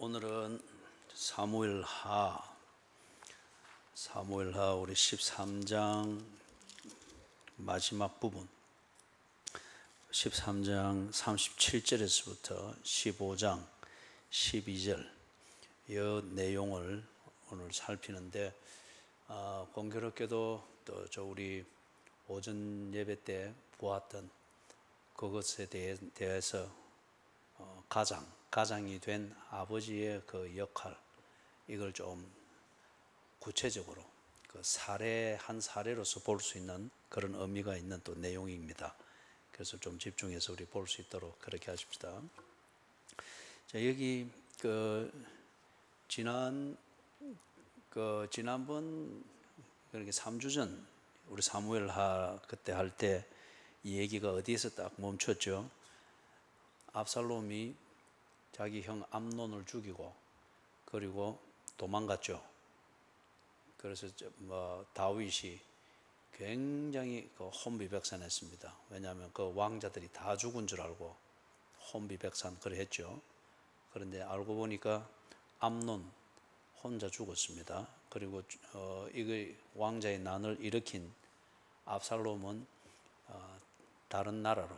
오늘은 사무엘하 우리 13장 마지막 부분 13장 37절에서부터 15장 12절 이 내용을 오늘 살피는데 공교롭게도 또 우리 오전 예배 때 보았던 그것에 대해서 가장이 된 아버지의 그 역할, 이걸 좀 구체적으로 그 한 사례로서 볼 수 있는 그런 의미가 있는 또 내용입니다. 그래서 좀 집중해서 우리 볼 수 있도록 그렇게 하십시다. 자, 여기 지난번 그렇게 3주 전 우리 사무엘하 그때 할 때 이 얘기가 어디에서 딱 멈췄죠? 압살롬이 자기 형 암논을 죽이고 그리고 도망갔죠. 그래서 다윗이 굉장히 혼비백산했습니다. 왜냐하면 그 왕자들이 다 죽은 줄 알고 혼비백산 그래 했죠. 그런데 알고 보니까 암논 혼자 죽었습니다. 그리고 이거 왕자의 난을 일으킨 압살롬은 다른 나라로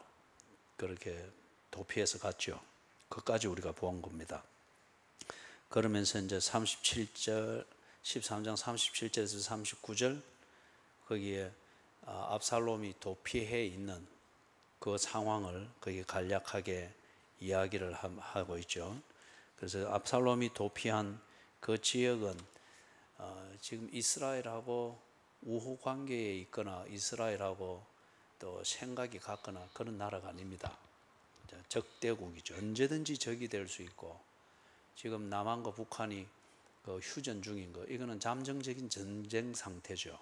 그렇게 도피해서 갔죠. 그까지 우리가 본 겁니다. 그러면서 이제 13장 37절에서 39절 거기에 압살롬이 도피해 있는 그 상황을 거기 간략하게 이야기를 하고 있죠. 그래서 압살롬이 도피한 그 지역은 지금 이스라엘하고 우호 관계에 있거나 이스라엘하고 또 생각이 같거나 그런 나라가 아닙니다. 적대국이죠. 언제든지 적이 될 수 있고, 지금 남한과 북한이 휴전 중인 거, 이거는 잠정적인 전쟁 상태죠.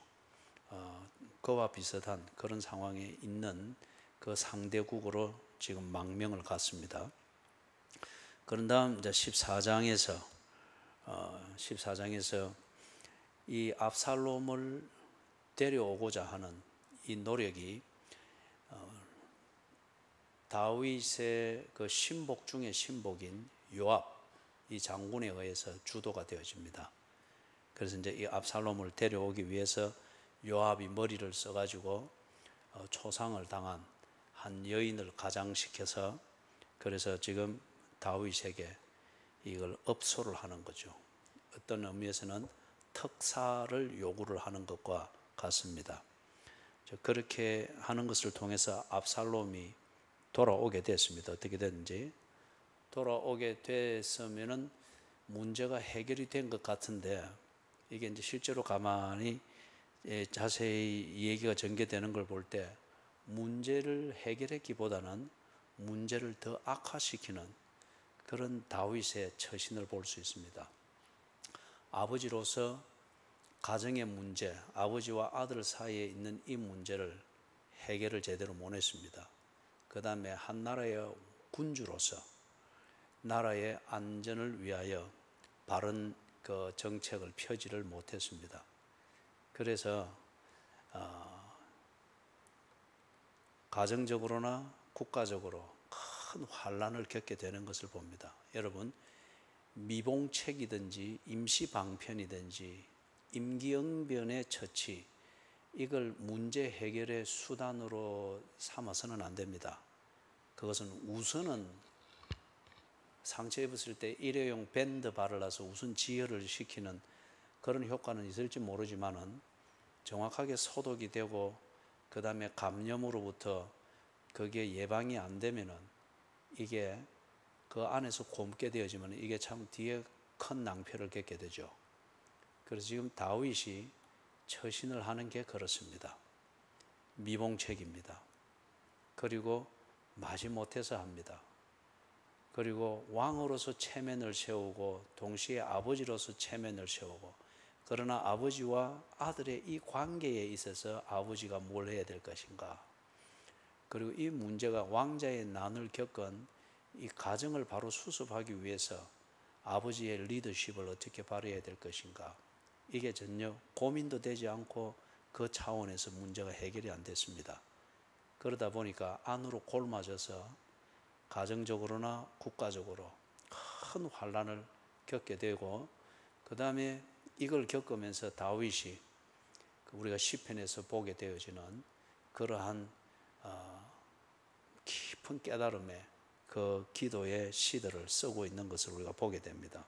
그와 비슷한 그런 상황에 있는 그 상대국으로 지금 망명을 갔습니다. 그런 다음 이제 14장에서 이 압살롬을 데려오고자 하는 이 노력이 다윗의 그 신복 중에 신복인 요압 이 장군에 의해서 주도가 되어집니다. 그래서 이제 이 압살롬을 데려오기 위해서 요압이 머리를 써가지고 초상을 당한 한 여인을 가장시켜서 그래서 지금 다윗에게 이걸 업소를 하는 거죠. 어떤 의미에서는 특사를 요구를 하는 것과 같습니다. 그렇게 하는 것을 통해서 압살롬이 돌아오게 됐습니다. 어떻게 됐는지. 돌아오게 됐으면은 문제가 해결이 된 것 같은데, 이게 이제 실제로 가만히 자세히 얘기가 전개되는 걸 볼 때 문제를 해결했기보다는 문제를 더 악화시키는 그런 다윗의 처신을 볼 수 있습니다. 아버지로서 가정의 문제, 아버지와 아들 사이에 있는 이 문제를 해결을 제대로 못 했습니다. 그 다음에 한 나라의 군주로서 나라의 안전을 위하여 바른 그 정책을 펴지를 못했습니다. 그래서 가정적으로나 국가적으로 큰 환란을 겪게 되는 것을 봅니다. 여러분, 미봉책이든지 임시방편이든지 임기응변의 처치, 이걸 문제 해결의 수단으로 삼아서는 안 됩니다. 그것은 우선은 상처 입었을 때 일회용 밴드 바르러서 우선 지혈을 시키는 그런 효과는 있을지 모르지만은 정확하게 소독이 되고 그 다음에 감염으로부터 그게 예방이 안 되면은 이게 그 안에서 곪게 되어지면 이게 참 뒤에 큰 낭패를 겪게 되죠. 그래서 지금 다윗이 처신을 하는 게 그렇습니다. 미봉책입니다. 그리고 마지못해서 합니다. 그리고 왕으로서 체면을 세우고 동시에 아버지로서 체면을 세우고, 그러나 아버지와 아들의 이 관계에 있어서 아버지가 뭘 해야 될 것인가, 그리고 이 문제가 왕자의 난을 겪은 이 가정을 바로 수습하기 위해서 아버지의 리더십을 어떻게 발휘해야 될 것인가, 이게 전혀 고민도 되지 않고 그 차원에서 문제가 해결이 안 됐습니다. 그러다 보니까 안으로 골마져서 가정적으로나 국가적으로 큰 환란을 겪게 되고, 그 다음에 이걸 겪으면서 다윗이 우리가 시편에서 보게 되어지는 그러한 깊은 깨달음의 그 기도의 시들을 쓰고 있는 것을 우리가 보게 됩니다.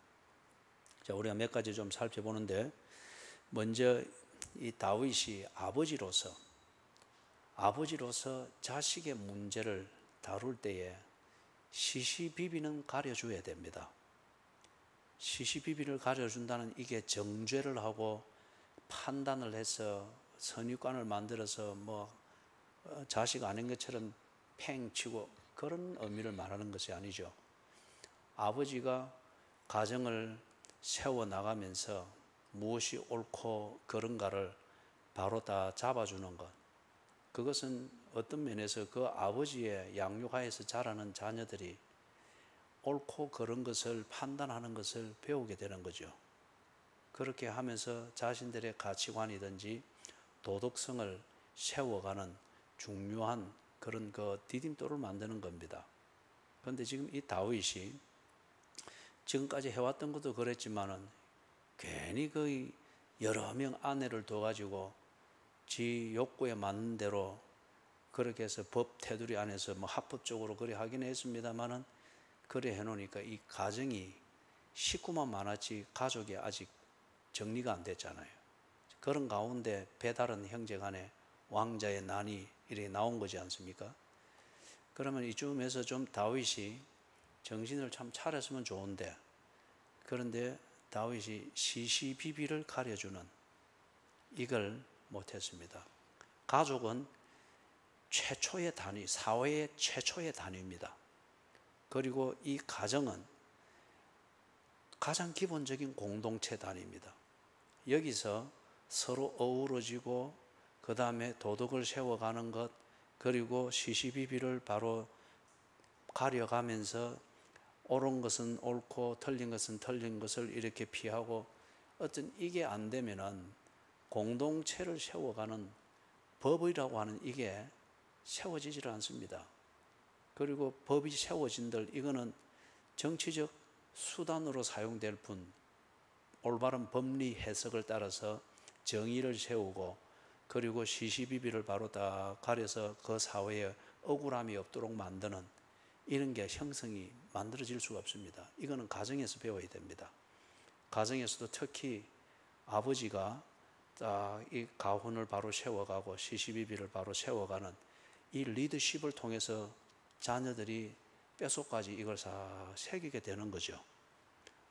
자, 우리가 몇 가지 좀 살펴보는데, 먼저 이 다윗이 아버지로서 자식의 문제를 다룰 때에 시시비비는 가려줘야 됩니다. 시시비비를 가려준다는, 이게 정죄를 하고 판단을 해서 선입관을 만들어서 자식 아닌 것처럼 팽 치고 그런 의미를 말하는 것이 아니죠. 아버지가 가정을 세워나가면서 무엇이 옳고 그른가를 바로 다 잡아주는 것, 그것은 어떤 면에서 그 아버지의 양육하에서 자라는 자녀들이 옳고 그른 것을 판단하는 것을 배우게 되는 거죠. 그렇게 하면서 자신들의 가치관이든지 도덕성을 세워가는 중요한 그런 그 디딤돌을 만드는 겁니다. 그런데 지금 이 다윗이 지금까지 해왔던 것도 그랬지만은 괜히 그 여러 명 아내를 둬가지고 지 욕구에 맞는 대로 그렇게 해서 법 테두리 안에서 합법적으로 그래 하긴 했습니다만은, 그래 해놓으니까 이 가정이 식구만 많았지 가족이 아직 정리가 안 됐잖아요. 그런 가운데 배다른 형제 간에 왕자의 난이 이렇게 나온 거지 않습니까? 그러면 이쯤에서 좀 다윗이 정신을 참 차렸으면 좋은데, 그런데 다윗이 시시비비를 가려주는 이걸 못했습니다. 가족은 최초의 단위, 사회의 최초의 단위입니다. 그리고 이 가정은 가장 기본적인 공동체 단위입니다. 여기서 서로 어우러지고 그 다음에 도덕을 세워가는 것, 그리고 시시비비를 바로 가려가면서 옳은 것은 옳고 틀린 것은 틀린 것을 이렇게 피하고, 어떤 이게 안 되면은 공동체를 세워가는 법이라고 하는 이게 세워지질 않습니다. 그리고 법이 세워진들, 이거는 정치적 수단으로 사용될 뿐, 올바른 법리 해석을 따라서 정의를 세우고, 그리고 시시비비를 바로 다 가려서 그 사회에 억울함이 없도록 만드는 이런 게 형성이 만들어질 수가 없습니다. 이거는 가정에서 배워야 됩니다. 가정에서도 특히 아버지가 딱 이 가훈을 바로 세워가고 시시비비를 바로 세워가는 이 리더십을 통해서 자녀들이 뼛속까지 이걸 다 새기게 되는 거죠.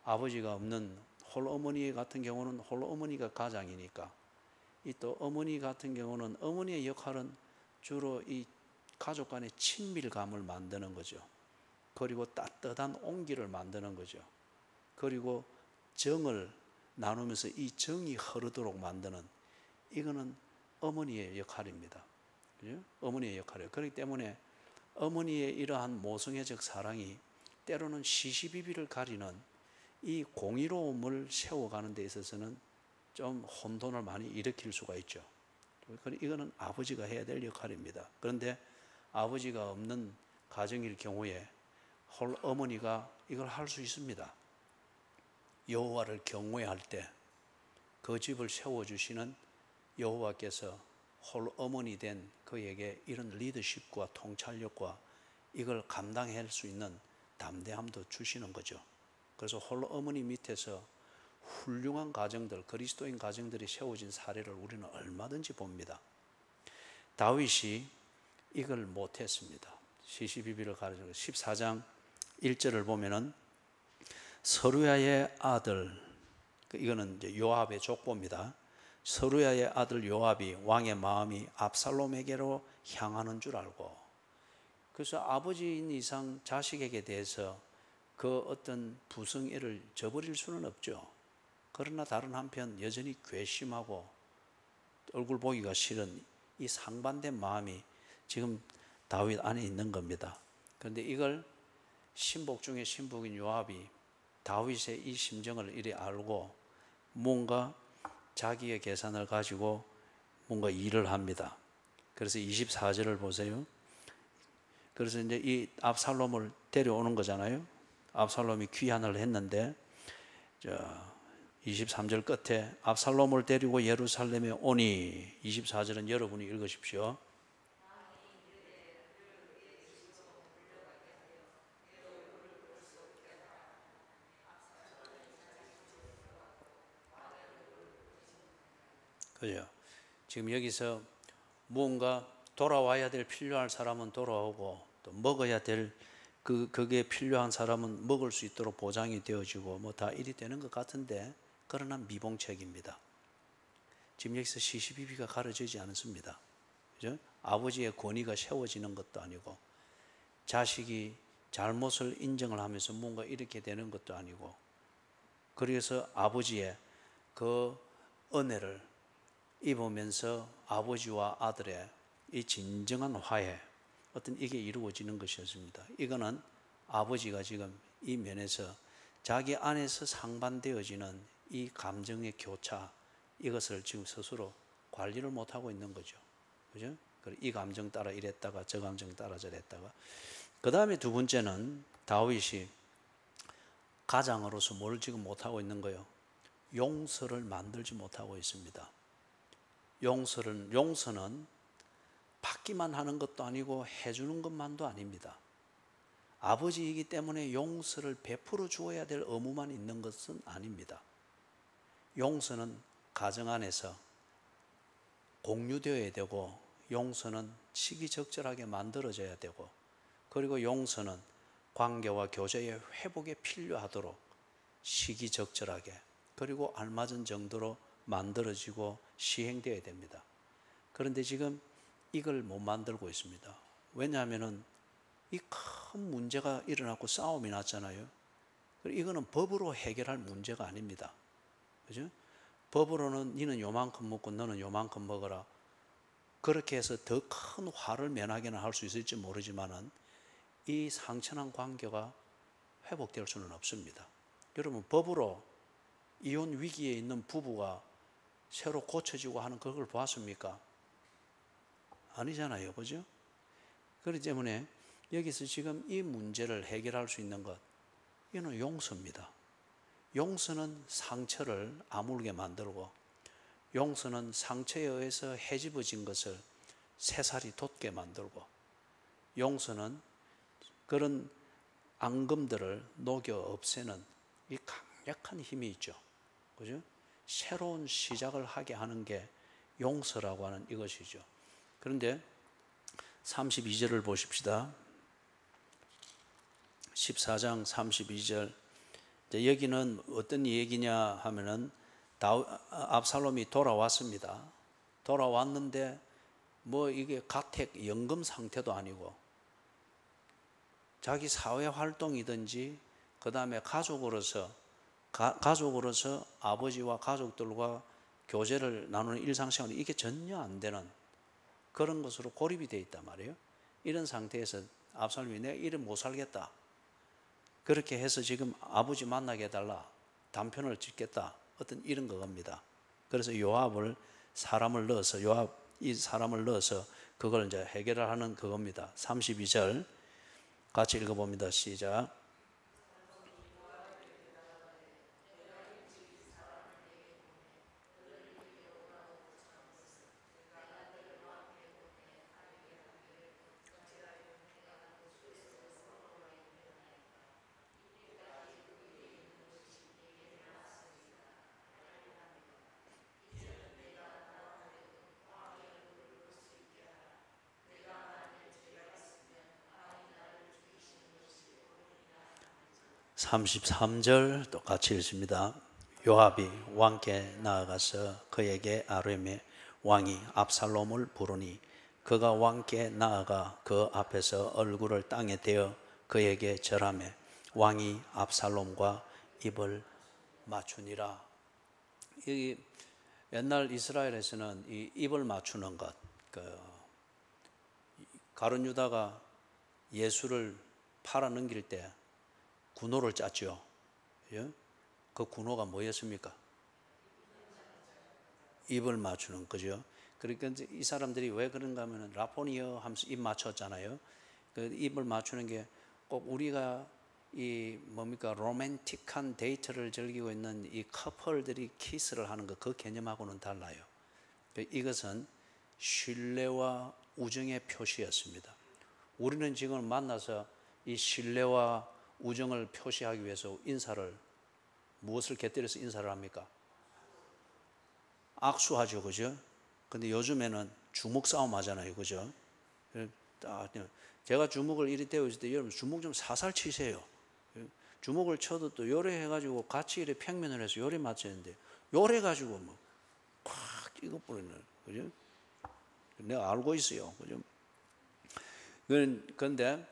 아버지가 없는 홀어머니 같은 경우는 홀어머니가 가장이니까, 이 또 어머니 같은 경우는 어머니의 역할은 주로 이 가족 간의 친밀감을 만드는 거죠. 그리고 따뜻한 온기를 만드는 거죠. 그리고 정을 나누면서 이 정이 흐르도록 만드는, 이거는 어머니의 역할입니다. 그죠? 어머니의 역할이에요. 그렇기 때문에 어머니의 이러한 모성애적 사랑이 때로는 시시비비를 가리는 이 공의로움을 세워가는 데 있어서는 좀 혼돈을 많이 일으킬 수가 있죠. 이거는 아버지가 해야 될 역할입니다. 그런데 아버지가 없는 가정일 경우에 홀 어머니가 이걸 할 수 있습니다. 여호와를 경외할 때 그 집을 세워주시는 여호와께서 홀 어머니 된 그에게 이런 리더십과 통찰력과 이걸 감당할 수 있는 담대함도 주시는 거죠. 그래서 홀 어머니 밑에서 훌륭한 가정들, 그리스도인 가정들이 세워진 사례를 우리는 얼마든지 봅니다. 다윗이 이걸 못했습니다. 시시비비를 가르치는 14장 1절을 보면은 서루야의 아들, 이거는 이제 요압의 족보입니다. 서루야의 아들 요압이 왕의 마음이 압살롬에게로 향하는 줄 알고, 그래서 아버지인 이상 자식에게 대해서 그 어떤 부성애를 저버릴 수는 없죠. 그러나 다른 한편 여전히 괘씸하고 얼굴 보기가 싫은 이 상반된 마음이 지금 다윗 안에 있는 겁니다. 그런데 이걸 신복 중에 신복인 요압이 다윗의 이 심정을 이리 알고 뭔가 자기의 계산을 가지고 뭔가 일을 합니다. 그래서 24절을 보세요. 그래서 이제 이 압살롬을 데려오는 거잖아요. 압살롬이 귀환을 했는데 자, 23절 끝에 압살롬을 데리고 예루살렘에 오니 24절은 여러분이 읽으십시오. 그죠? 지금 여기서 무언가 돌아와야 될 필요할 사람은 돌아오고 또 먹어야 될 그게 필요한 사람은 먹을 수 있도록 보장이 되어지고 뭐 다 일이 되는 것 같은데 그러나 미봉책입니다. 지금 여기서 시시비비가 가려지지 않습니다. 그죠? 아버지의 권위가 세워지는 것도 아니고 자식이 잘못을 인정을 하면서 뭔가 이렇게 되는 것도 아니고 그래서 아버지의 그 은혜를 입으면서 아버지와 아들의 이 진정한 화해 어떤 이게 이루어지는 것이었습니다. 이거는 아버지가 지금 이 면에서 자기 안에서 상반되어지는 이 감정의 교차 이것을 지금 스스로 관리를 못하고 있는 거죠. 그죠? 이 감정 따라 이랬다가 저 감정 따라 저랬다가 그 다음에 두 번째는 다윗이 가장으로서 뭘 지금 못하고 있는 거예요? 용서를 만들지 못하고 있습니다. 용서는 받기만 하는 것도 아니고 해주는 것만도 아닙니다. 아버지이기 때문에 용서를 베풀어 주어야 될 의무만 있는 것은 아닙니다. 용서는 가정 안에서 공유되어야 되고 용서는 시기적절하게 만들어져야 되고 그리고 용서는 관계와 교제의 회복에 필요하도록 시기적절하게 그리고 알맞은 정도로 만들어지고 시행되어야 됩니다. 그런데 지금 이걸 못 만들고 있습니다. 왜냐하면 이 큰 문제가 일어났고 싸움이 났잖아요. 이거는 법으로 해결할 문제가 아닙니다. 그죠? 법으로는 니는 요만큼 먹고 너는 요만큼 먹어라. 그렇게 해서 더 큰 화를 면하게는 할 수 있을지 모르지만은 이 상처난 관계가 회복될 수는 없습니다. 여러분 법으로 이혼 위기에 있는 부부가 새로 고쳐지고 하는 그걸 보았습니까? 아니잖아요. 그죠? 그렇기 때문에 여기서 지금 이 문제를 해결할 수 있는 것 이는 용서입니다. 용서는 상처를 아물게 만들고 용서는 상처에 의해서 헤집어진 것을 새살이 돋게 만들고 용서는 그런 앙금들을 녹여 없애는 이 강력한 힘이 있죠. 그죠? 새로운 시작을 하게 하는 게 용서라고 하는 이것이죠. 그런데 32절을 보십시다. 14장 32절. 여기는 어떤 얘기냐 하면은 압살롬이 돌아왔습니다. 돌아왔는데 뭐 이게 가택 연금 상태도 아니고 자기 사회 활동이든지 그 다음에 가족으로서 아버지와 가족들과 교제를 나누는 일상생활이 이게 전혀 안 되는 그런 것으로 고립이 되어 있단 말이에요. 이런 상태에서 압살롬이 내가 이래 못 살겠다. 그렇게 해서 지금 아버지 만나게 해달라. 단편을 짓겠다. 어떤 이런 겁니다. 그래서 사람을 넣어서 그걸 이제 해결을 하는 그겁니다. 32절 같이 읽어봅니다. 시작. (33절) 똑같이 읽습니다. 요압이 왕께 나아가서 그에게 아뢰매 왕이 압살롬을 부르니 그가 왕께 나아가 그 앞에서 얼굴을 땅에 대어 그에게 절하매 왕이 압살롬과 입을 맞추니라. 이 옛날 이스라엘에서는 이 입을 맞추는 것, 가룟 유다가 예수를 팔아 넘길 때 군호를 짰죠. 예? 그 군호가 뭐였습니까? 입을 맞추는 거죠. 그러니까 이 사람들이 왜 그런가 하면 라포니어 하면서 입 맞췄잖아요. 그 입을 맞추는 게 꼭 우리가 이 뭡니까 로맨틱한 데이트를 즐기고 있는 이 커플들이 키스를 하는 그 개념하고는 달라요. 이것은 신뢰와 우정의 표시였습니다. 우리는 지금 만나서 이 신뢰와 우정을 표시하기 위해서 인사를 무엇을 곁들여서 인사를 합니까? 악수하죠, 그죠? 근데 요즘에는 주먹 싸움 하잖아요, 그죠? 제가 주먹을 이리 떼어줄 때 여러분 주먹 좀 사살 치세요. 주먹을 쳐도 또 요래 해가지고 같이 이래 평면을 해서 요래 맞추는데 요래 가지고 뭐 콱 이거 뿌리는 그죠? 내가 알고 있어요, 그죠? 그런데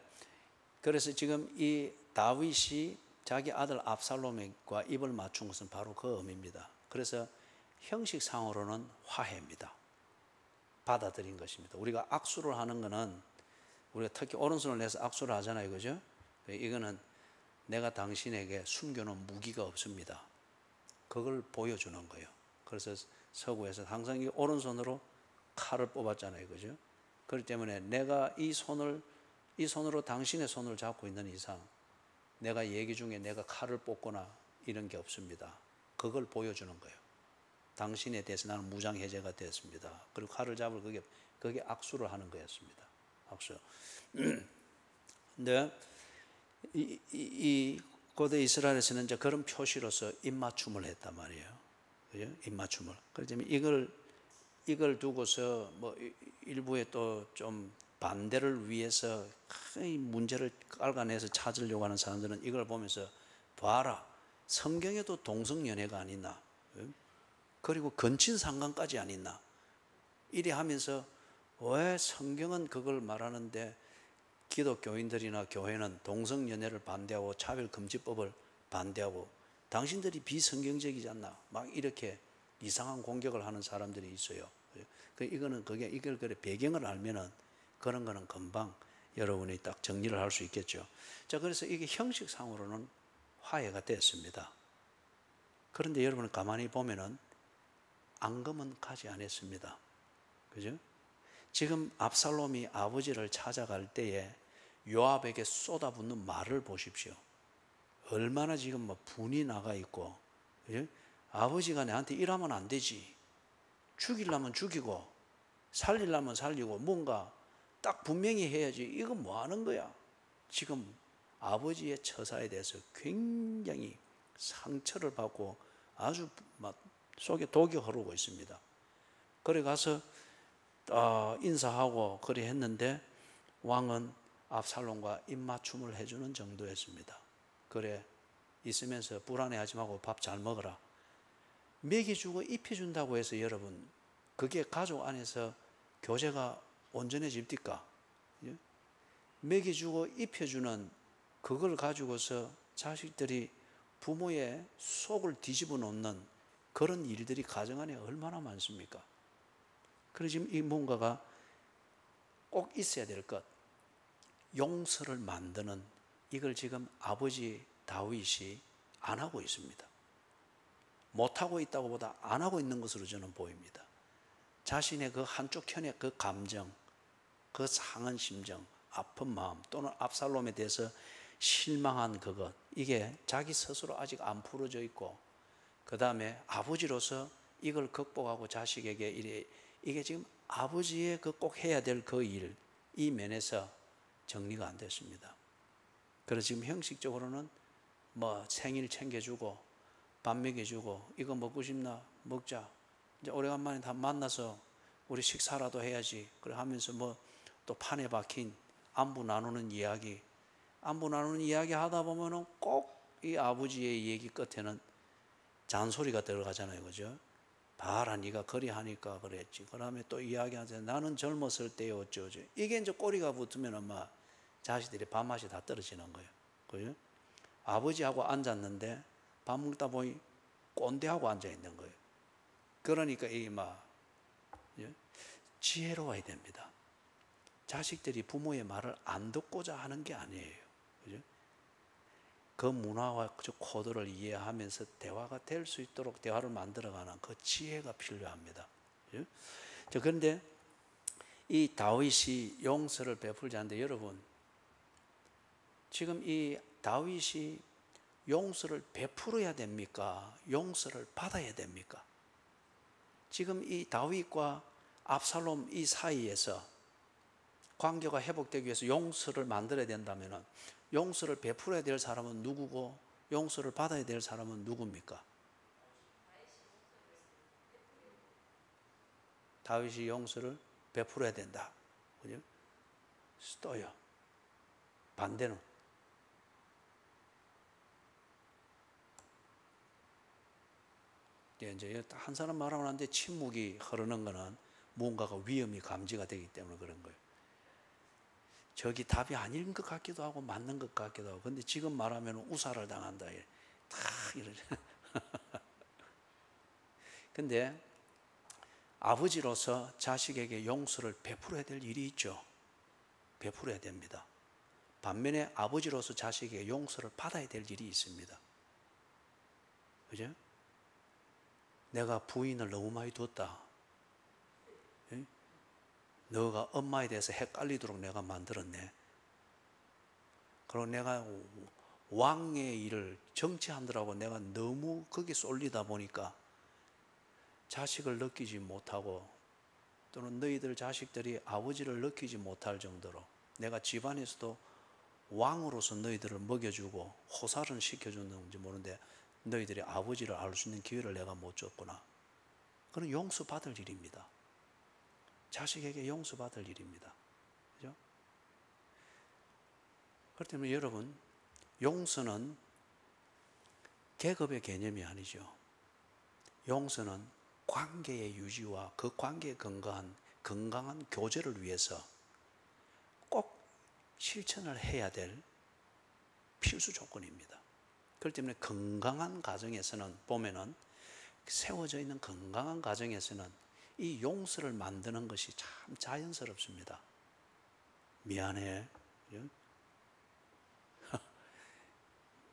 그래서 지금 이 다윗이 자기 아들 압살롬과 입을 맞춘 것은 바로 그 의미입니다. 그래서 형식상으로는 화해입니다. 받아들인 것입니다. 우리가 악수를 하는 것은 우리가 특히 오른손을 내서 악수를 하잖아요, 그죠? 이거는 내가 당신에게 숨겨놓은 무기가 없습니다. 그걸 보여주는 거예요. 그래서 서구에서 항상 이 오른손으로 칼을 뽑았잖아요, 그죠? 그렇기 때문에 내가 이 손으로 당신의 손을 잡고 있는 이상 내가 얘기 중에 내가 칼을 뽑거나 이런 게 없습니다. 그걸 보여주는 거예요. 당신에 대해서 나는 무장해제가 되었습니다. 그리고 칼을 잡을 그게 악수를 하는 거였습니다. 악수. 근데 이 고대 이스라엘에서는 이제 그런 표시로서 입맞춤을 했단 말이에요. 그죠? 입맞춤을. 그렇지만 이걸 두고서 뭐 일부에 또 좀 반대를 위해서 큰 문제를 깔아내서 찾으려고 하는 사람들은 이걸 보면서 봐라, 성경에도 동성연애가 안 있나? 그리고 근친상간까지 안 있나? 이래 하면서 왜 성경은 그걸 말하는데 기독교인들이나 교회는 동성연애를 반대하고 차별금지법을 반대하고 당신들이 비성경적이지 않나? 막 이렇게 이상한 공격을 하는 사람들이 있어요. 이거는 이걸 그래 배경을 알면은 그런 거는 금방 여러분이 딱 정리를 할 수 있겠죠. 자, 그래서 이게 형식상으로는 화해가 됐습니다. 그런데 여러분 가만히 보면은 앙금은 가지 않았습니다. 그죠? 지금 압살롬이 아버지를 찾아갈 때에 요압에게 쏟아붓는 말을 보십시오. 얼마나 지금 뭐 분이 나가 있고, 그죠? 아버지가 내한테 이러면 안 되지. 죽이려면 죽이고, 살리려면 살리고, 뭔가 딱 분명히 해야지. 이건 뭐 하는 거야? 지금 아버지의 처사에 대해서 굉장히 상처를 받고 아주 막 속에 독이 흐르고 있습니다. 그래 가서 인사하고 그래 했는데 왕은 압살롬과 입맞춤을 해주는 정도였습니다. 그래 있으면서 불안해하지 말고 밥 잘 먹어라. 먹여주고 입혀준다고 해서 여러분 그게 가족 안에서 교제가 온전해집니까? 먹여주고 입혀주는 그걸 가지고서 자식들이 부모의 속을 뒤집어 놓는 그런 일들이 가정 안에 얼마나 많습니까? 그래서 지금 이 뭔가가 꼭 있어야 될 것, 용서를 만드는 이걸 지금 아버지 다윗이 안 하고 있습니다. 못하고 있다고 보다 안 하고 있는 것으로 저는 보입니다. 자신의 그 한쪽 편의 그 감정, 그 상한 심정, 아픈 마음 또는 압살롬에 대해서 실망한 그것, 이게 자기 스스로 아직 안 풀어져 있고 그 다음에 아버지로서 이걸 극복하고 자식에게 이게 지금 아버지의 그 꼭 해야 될 그 일, 이 면에서 정리가 안 됐습니다. 그래서 지금 형식적으로는 뭐 생일 챙겨주고 밥 먹여주고 이거 먹고 싶나 먹자. 이제 오래간만에 다 만나서 우리 식사라도 해야지. 그래 하면서 뭐 또 판에 박힌 안부 나누는 이야기 하다 보면은 꼭 이 아버지의 얘기 끝에는 잔소리가 들어가잖아요, 그죠? 봐라, 네가 그리 하니까 그랬지. 그다음에 또 이야기하자. 나는 젊었을 때에 어쩌죠. 이게 이제 꼬리가 붙으면 아마 자식들이 밥맛이 다 떨어지는 거예요, 그죠? 아버지하고 앉았는데 밥 먹다 보니 꼰대하고 앉아 있는 거예요. 그러니까 이게 막 지혜로워야 됩니다. 자식들이 부모의 말을 안 듣고자 하는 게 아니에요. 그죠? 그 문화와 그 코드를 이해하면서 대화가 될 수 있도록 대화를 만들어가는 그 지혜가 필요합니다. 그죠? 그런데 이 다윗이 용서를 베풀지 않는데 여러분 지금 이 다윗이 용서를 베풀어야 됩니까? 용서를 받아야 됩니까? 지금 이 다윗과 압살롬 이 사이에서 관계가 회복되기 위해서 용서를 만들어야 된다면 용서를 베풀어야 될 사람은 누구고 용서를 받아야 될 사람은 누굽니까? 다윗이 용서를 베풀어야 된다. 그죠? 또요. 반대는 이제 한 사람 말하면 안 돼. 침묵이 흐르는 거는 무언가가 위험이 감지가 되기 때문에 그런 거예요. 저기 답이 아닌 것 같기도 하고 맞는 것 같기도 하고. 근데 지금 말하면 우사를 당한다. 다 이러죠. 근데 아버지로서 자식에게 용서를 베풀어야 될 일이 있죠. 베풀어야 됩니다. 반면에 아버지로서 자식에게 용서를 받아야 될 일이 있습니다. 그죠? 내가 부인을 너무 많이 뒀다. 너가 엄마에 대해서 헷갈리도록 내가 만들었네. 그리고 내가 왕의 일을 정치하느라고 내가 너무 거기에 쏠리다 보니까 자식을 느끼지 못하고 또는 너희들 자식들이 아버지를 느끼지 못할 정도로 내가 집안에서도 왕으로서 너희들을 먹여주고 호사를 시켜줬는지 모르는데 너희들이 아버지를 알 수 있는 기회를 내가 못 줬구나. 그건 용서받을 일입니다. 자식에게 용서받을 일입니다. 그죠? 그렇기 때문에 여러분, 용서는 계급의 개념이 아니죠. 용서는 관계의 유지와 그 관계에 건강한 교제를 위해서 꼭 실천을 해야 될 필수 조건입니다. 그렇기 때문에 건강한 가정에서는 보면은 세워져 있는 건강한 가정에서는 이 용서를 만드는 것이 참 자연스럽습니다. 미안해.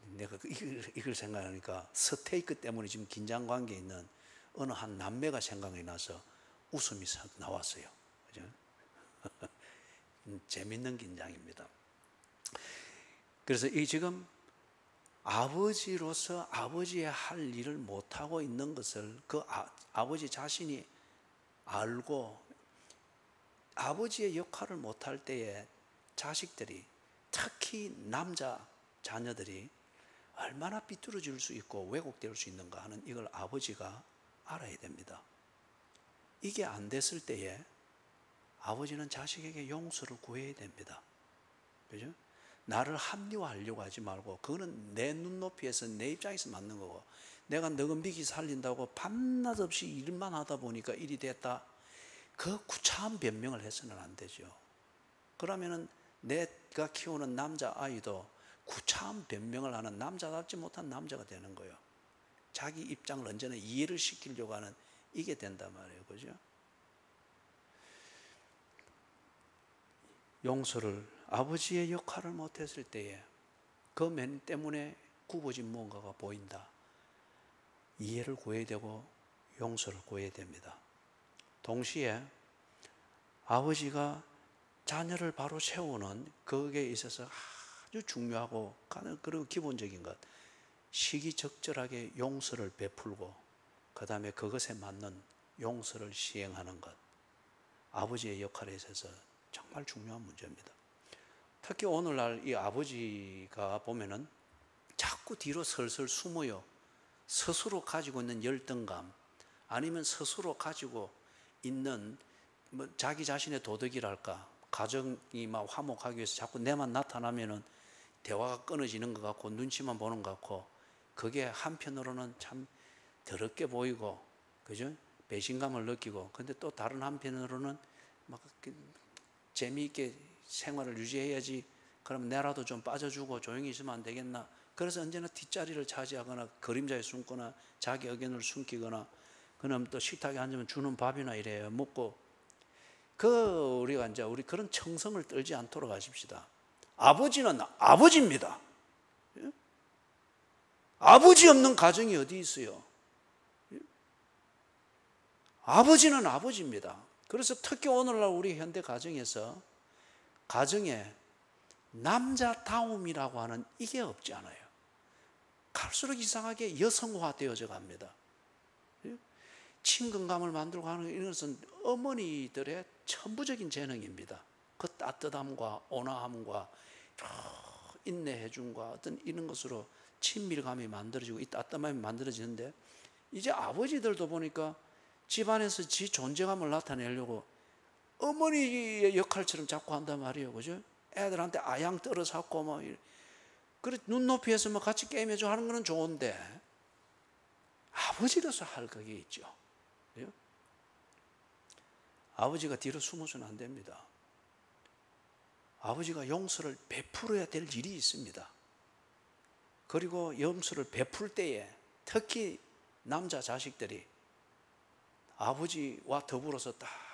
내가 이걸 생각하니까 스테이크 때문에 지금 긴장 관계에 있는 어느 한 남매가 생각이 나서 웃음이 나왔어요. 그죠? 재밌는 긴장입니다. 그래서 이 지금 아버지로서 아버지의 할 일을 못하고 있는 것을 그 아버지 자신이 알고 아버지의 역할을 못할 때에 자식들이 특히 남자 자녀들이 얼마나 삐뚤어질 수 있고 왜곡될 수 있는가 하는 이걸 아버지가 알아야 됩니다. 이게 안 됐을 때에 아버지는 자식에게 용서를 구해야 됩니다. 그죠? 나를 합리화하려고 하지 말고 그거는 내 눈높이에서 내 입장에서 맞는 거고 내가 너가 미기 살린다고 밤낮 없이 일만 하다 보니까 일이 됐다. 그 구차한 변명을 해서는 안 되죠. 그러면은 내가 키우는 남자아이도 구차한 변명을 하는 남자답지 못한 남자가 되는 거예요. 자기 입장을 언제나 이해를 시키려고 하는 이게 된단 말이에요. 그죠? 용서를 아버지의 역할을 못했을 때에 그 면 때문에 굽어진 무언가가 보인다. 이해를 구해야 되고 용서를 구해야 됩니다. 동시에 아버지가 자녀를 바로 세우는 거기에 있어서 아주 중요하고 그리고 기본적인 것 시기적절하게 용서를 베풀고 그 다음에 그것에 맞는 용서를 시행하는 것 아버지의 역할에 있어서 정말 중요한 문제입니다. 특히 오늘날 이 아버지가 보면은 자꾸 뒤로 설설 숨어요. 스스로 가지고 있는 열등감 아니면 스스로 가지고 있는 뭐 자기 자신의 도덕이랄까 가정이 막 화목하기 위해서 자꾸 내만 나타나면은 대화가 끊어지는 것 같고 눈치만 보는 것 같고 그게 한편으로는 참 더럽게 보이고 그죠? 배신감을 느끼고 근데 또 다른 한편으로는 막 재미있게 생활을 유지해야지 그럼 내라도 좀 빠져주고 조용히 있으면 안 되겠나 그래서 언제나 뒷자리를 차지하거나 그림자에 숨거나 자기 의견을 숨기거나 그럼 또 식탁에 앉으면 주는 밥이나 이래요 먹고 우리가 이제 우리 그런 청성을 떨지 않도록 하십시다. 아버지는 아버지입니다. 아버지 없는 가정이 어디 있어요? 아버지는 아버지입니다. 그래서 특히 오늘날 우리 현대 가정에서 가정에 남자다움이라고 하는 이게 없지 않아요. 갈수록 이상하게 여성화되어져 갑니다. 친근감을 만들고 하는 이것은 어머니들의 천부적인 재능입니다. 그 따뜻함과 온화함과 인내해줌과 어떤 이런 것으로 친밀감이 만들어지고 이 따뜻함이 만들어지는데, 이제 아버지들도 보니까 집안에서 지 존재감을 나타내려고 어머니의 역할처럼 자꾸 한단 말이에요. 그죠? 애들한테 아양 떨어잡고 뭐 그래 눈높이에서 뭐 같이 게임해줘 하는 거는 좋은데, 아버지로서 할 그게 있죠. 그죠? 아버지가 뒤로 숨어서는 안 됩니다. 아버지가 용서를 베풀어야 될 일이 있습니다. 그리고 용서를 베풀 때에 특히 남자 자식들이 아버지와 더불어서 딱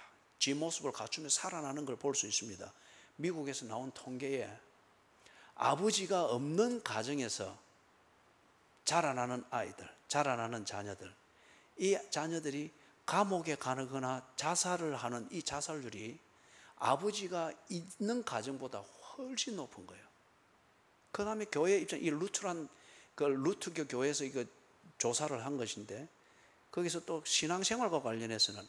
지 모습을 갖추며 살아나는 걸 볼 수 있습니다. 미국에서 나온 통계에 아버지가 없는 가정에서 자라나는 아이들, 자라나는 자녀들, 이 자녀들이 감옥에 가거나 자살을 하는 이 자살률이 아버지가 있는 가정보다 훨씬 높은 거예요. 그 다음에 교회 입장, 이 루트란 그 루트교 교회에서 이거 조사를 한 것인데, 거기서 또 신앙생활과 관련해서는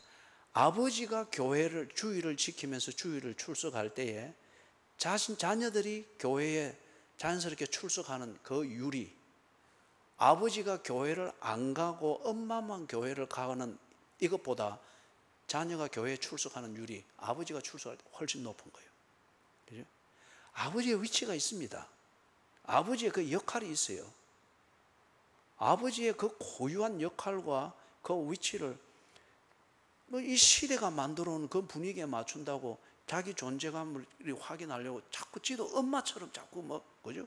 아버지가 교회를 주일을 지키면서 주일을 출석할 때에 자녀들이 교회에 자연스럽게 출석하는 그 율이, 아버지가 교회를 안 가고 엄마만 교회를 가는 이것보다 자녀가 교회에 출석하는 율이 아버지가 출석할 때 훨씬 높은 거예요. 그죠? 아버지의 위치가 있습니다. 아버지의 그 역할이 있어요. 아버지의 그 고유한 역할과 그 위치를 이 시대가 만들어 놓은 그 분위기에 맞춘다고 자기 존재감을 확인하려고 자꾸 지도 엄마처럼 자꾸 그죠?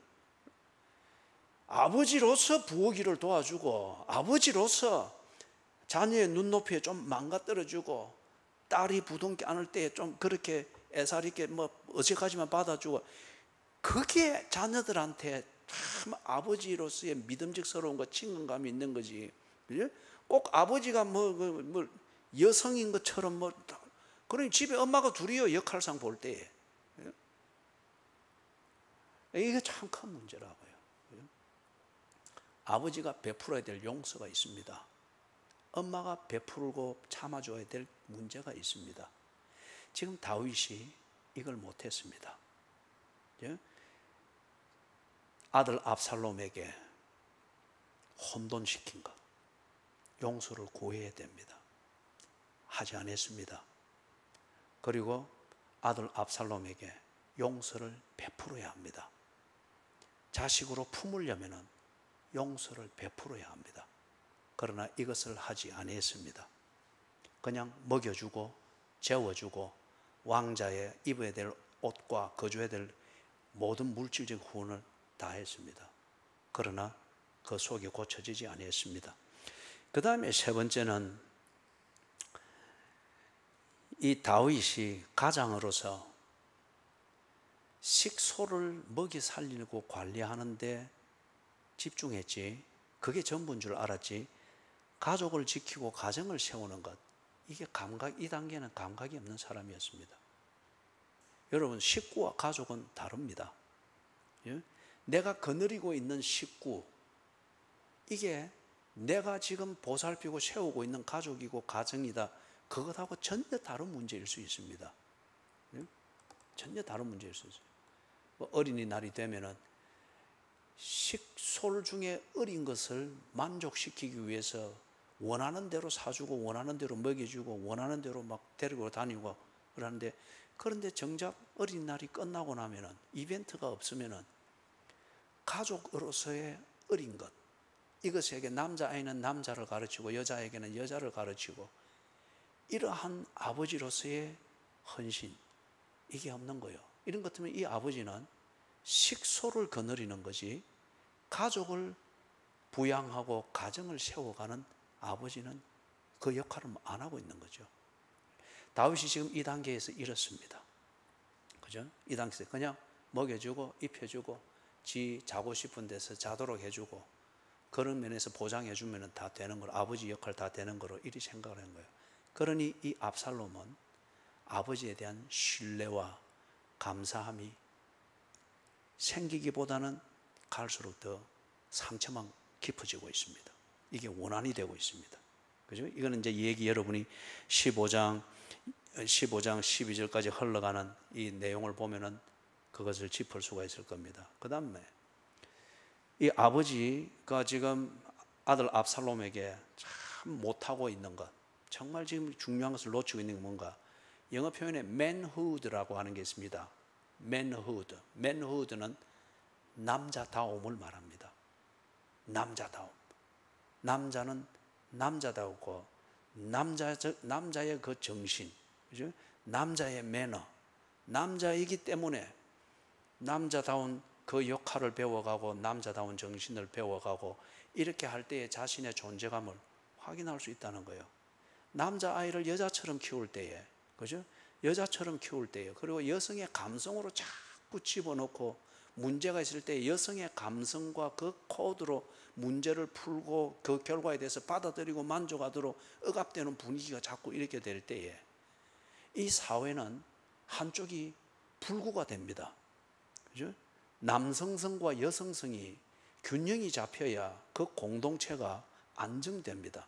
아버지로서 부엌일을 도와주고, 아버지로서 자녀의 눈높이에 좀 망가뜨려주고, 딸이 부둥켜 안을 때 좀 그렇게 애살 있게 어색하지만 받아주고, 그게 자녀들한테 참 아버지로서의 믿음직스러운 것, 친근감이 있는 거지. 꼭 아버지가 여성인 것처럼 그러니 집에 엄마가 둘이요, 역할상 볼 때에. 이게 참 큰 문제라고요. 아버지가 베풀어야 될 용서가 있습니다. 엄마가 베풀고 참아줘야 될 문제가 있습니다. 지금 다윗이 이걸 못했습니다. 아들 압살롬에게 혼돈시킨 것, 용서를 구해야 됩니다. 하지 않았습니다. 그리고 아들 압살롬에게 용서를 베풀어야 합니다. 자식으로 품으려면 용서를 베풀어야 합니다. 그러나 이것을 하지 않았습니다. 그냥 먹여주고 재워주고 왕자의 입어야 될 옷과 거주해야 될 모든 물질적 후원을 다 했습니다. 그러나 그 속이 고쳐지지 않았습니다. 그 다음에 세 번째는 이 다윗이 가장으로서 식소를 먹이 살리고 관리하는 데 집중했지, 그게 전부인 줄 알았지, 가족을 지키고 가정을 세우는 것, 이게 이 단계는 감각이 없는 사람이었습니다. 여러분, 식구와 가족은 다릅니다. 내가 거느리고 있는 식구, 이게 내가 지금 보살피고 세우고 있는 가족이고 가정이다, 그것하고 전혀 다른 문제일 수 있습니다. 전혀 다른 문제일 수 있어요. 어린이날이 되면은 식솔 중에 어린 것을 만족시키기 위해서 원하는 대로 사주고 원하는 대로 먹여주고 원하는 대로 막 데리고 다니고 그러는데, 그런데 정작 어린이날이 끝나고 나면은, 이벤트가 없으면은 가족으로서의 어린 것, 이것에게 남자아이는 남자를 가르치고 여자에게는 여자를 가르치고, 이러한 아버지로서의 헌신, 이게 없는 거예요. 이런 것 때문에 이 아버지는 식소를 거느리는 거지, 가족을 부양하고 가정을 세워가는 아버지는 그 역할을 안 하고 있는 거죠. 다윗이 지금 이 단계에서 이렇습니다. 그죠? 이 단계에서 그냥 먹여주고 입혀주고 지 자고 싶은 데서 자도록 해주고, 그런 면에서 보장해주면 다 되는 거로, 아버지 역할 다 되는 거로 이리 생각을 한 거예요. 그러니 이 압살롬은 아버지에 대한 신뢰와 감사함이 생기기보다는 갈수록 더 상처만 깊어지고 있습니다. 이게 원한이 되고 있습니다. 그죠? 이거는 이제 얘기 여러분이 15장 12절까지 흘러가는 이 내용을 보면은 그것을 짚을 수가 있을 겁니다. 그 다음에 이 아버지가 지금 아들 압살롬에게 참 못하고 있는 것, 정말 지금 중요한 것을 놓치고 있는 게 뭔가, 영어 표현에 manhood라고 하는 게 있습니다. manhood는 남자다움을 말합니다. 남자다움. 남자는 남자다우고 남자의 그 정신, 그죠? 남자의 매너, 남자이기 때문에 남자다운 그 역할을 배워가고 남자다운 정신을 배워가고 이렇게 할 때에 자신의 존재감을 확인할 수 있다는 거예요. 남자아이를 여자처럼 키울 때에, 그죠? 여자처럼 키울 때에, 그리고 여성의 감성으로 자꾸 집어넣고 문제가 있을 때 여성의 감성과 그 코드로 문제를 풀고 그 결과에 대해서 받아들이고 만족하도록 억압되는 분위기가 자꾸 이렇게 될 때에 이 사회는 한쪽이 불구가 됩니다. 그죠? 남성성과 여성성이 균형이 잡혀야 그 공동체가 안정됩니다.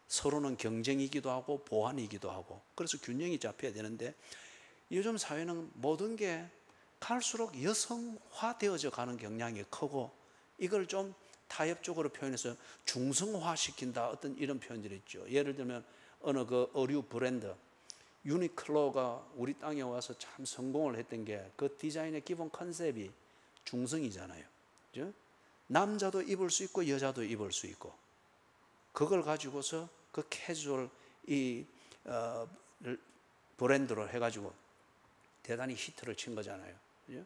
서로는 경쟁이기도 하고 보완이기도 하고, 그래서 균형이 잡혀야 되는데 요즘 사회는 모든 게 갈수록 여성화되어져 가는 경향이 크고, 이걸 좀 타협적으로 표현해서 중성화시킨다, 어떤 이런 표현들이 있죠. 예를 들면 어느 그 의류 브랜드 유니클로가 우리 땅에 와서 참 성공을 했던 게 그 디자인의 기본 컨셉이 중성이잖아요. 그죠? 남자도 입을 수 있고 여자도 입을 수 있고, 그걸 가지고서 그 캐주얼 브랜드로 해가지고 대단히 히트를 친 거잖아요. 그죠?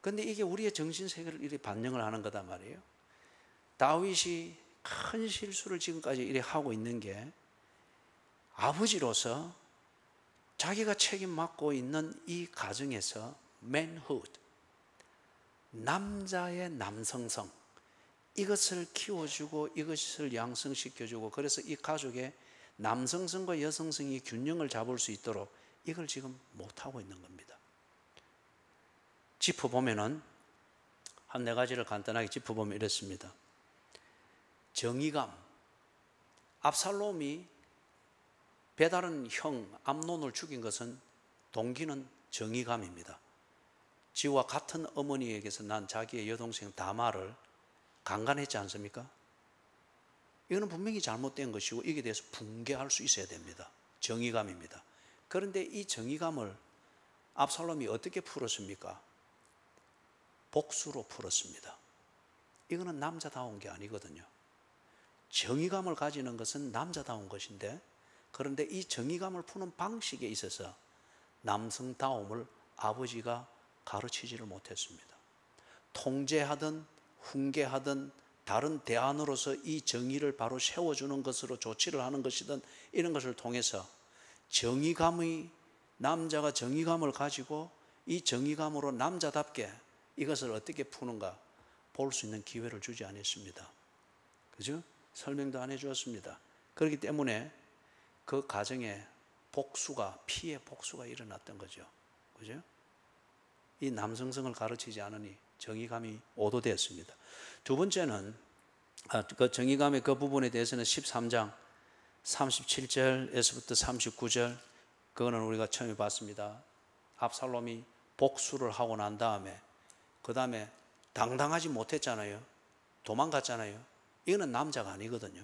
근데 이게 우리의 정신세계를 이렇게 반영을 하는 거단 말이에요. 다윗이 큰 실수를 지금까지 이렇게 하고 있는 게, 아버지로서 자기가 책임 맡고 있는 이 가정에서 manhood, 남자의 남성성, 이것을 키워주고 이것을 양성시켜주고, 그래서 이 가족의 남성성과 여성성이 균형을 잡을 수 있도록 이걸 지금 못하고 있는 겁니다. 짚어보면은 한 네 가지를 간단하게 짚어보면 이렇습니다. 정의감. 압살롬이 배다른 형 암논을 죽인 것은 동기는 정의감입니다. 지와 같은 어머니에게서 난 자기의 여동생 다말을 강간했지 않습니까? 이거는 분명히 잘못된 것이고 이게 대해서 붕괴할 수 있어야 됩니다. 정의감입니다. 그런데 이 정의감을 압살롬이 어떻게 풀었습니까? 복수로 풀었습니다. 이거는 남자다운 게 아니거든요. 정의감을 가지는 것은 남자다운 것인데, 그런데 이 정의감을 푸는 방식에 있어서 남성다움을 아버지가 가르치지를 못했습니다. 통제하든 훈계하든 다른 대안으로서 이 정의를 바로 세워주는 것으로 조치를 하는 것이든 이런 것을 통해서 남자가 정의감을 가지고 이 정의감으로 남자답게 이것을 어떻게 푸는가 볼 수 있는 기회를 주지 않았습니다. 그죠? 설명도 안 해주었습니다. 그렇기 때문에 그 가정에 피해 복수가 일어났던 거죠. 그죠? 이 남성성을 가르치지 않으니 정의감이 오도되었습니다. 두 번째는 그 정의감의 그 부분에 대해서는 13장 37절에서부터 39절, 그거는 우리가 처음에 봤습니다. 압살롬이 복수를 하고 난 다음에 그 다음에 당당하지 못했잖아요. 도망갔잖아요. 이거는 남자가 아니거든요.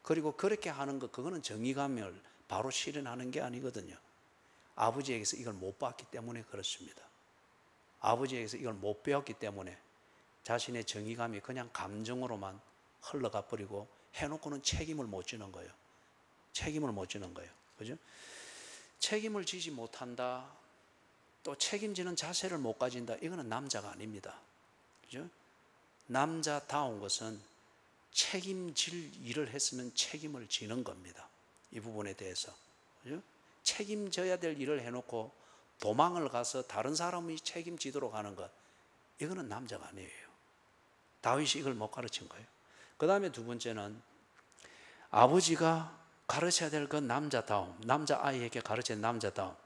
그리고 그렇게 하는 것, 그거는 정의감을 바로 실현하는 게 아니거든요. 아버지에게서 이걸 못 봤기 때문에 그렇습니다. 아버지에게서 이걸 못 배웠기 때문에 자신의 정의감이 그냥 감정으로만 흘러가 버리고 해놓고는 책임을 못 지는 거예요. 책임을 못 지는 거예요. 그죠? 책임을 지지 못한다, 또 책임지는 자세를 못 가진다, 이거는 남자가 아닙니다. 그죠? 남자다운 것은 책임질 일을 했으면 책임을 지는 겁니다. 이 부분에 대해서. 그죠? 책임져야 될 일을 해놓고 도망을 가서 다른 사람이 책임지도록 하는 것, 이거는 남자가 아니에요. 다윗이 이걸 못 가르친 거예요. 그 다음에 두 번째는 아버지가 가르쳐야 될 그 남자다움, 남자아이에게 가르친 남자다움.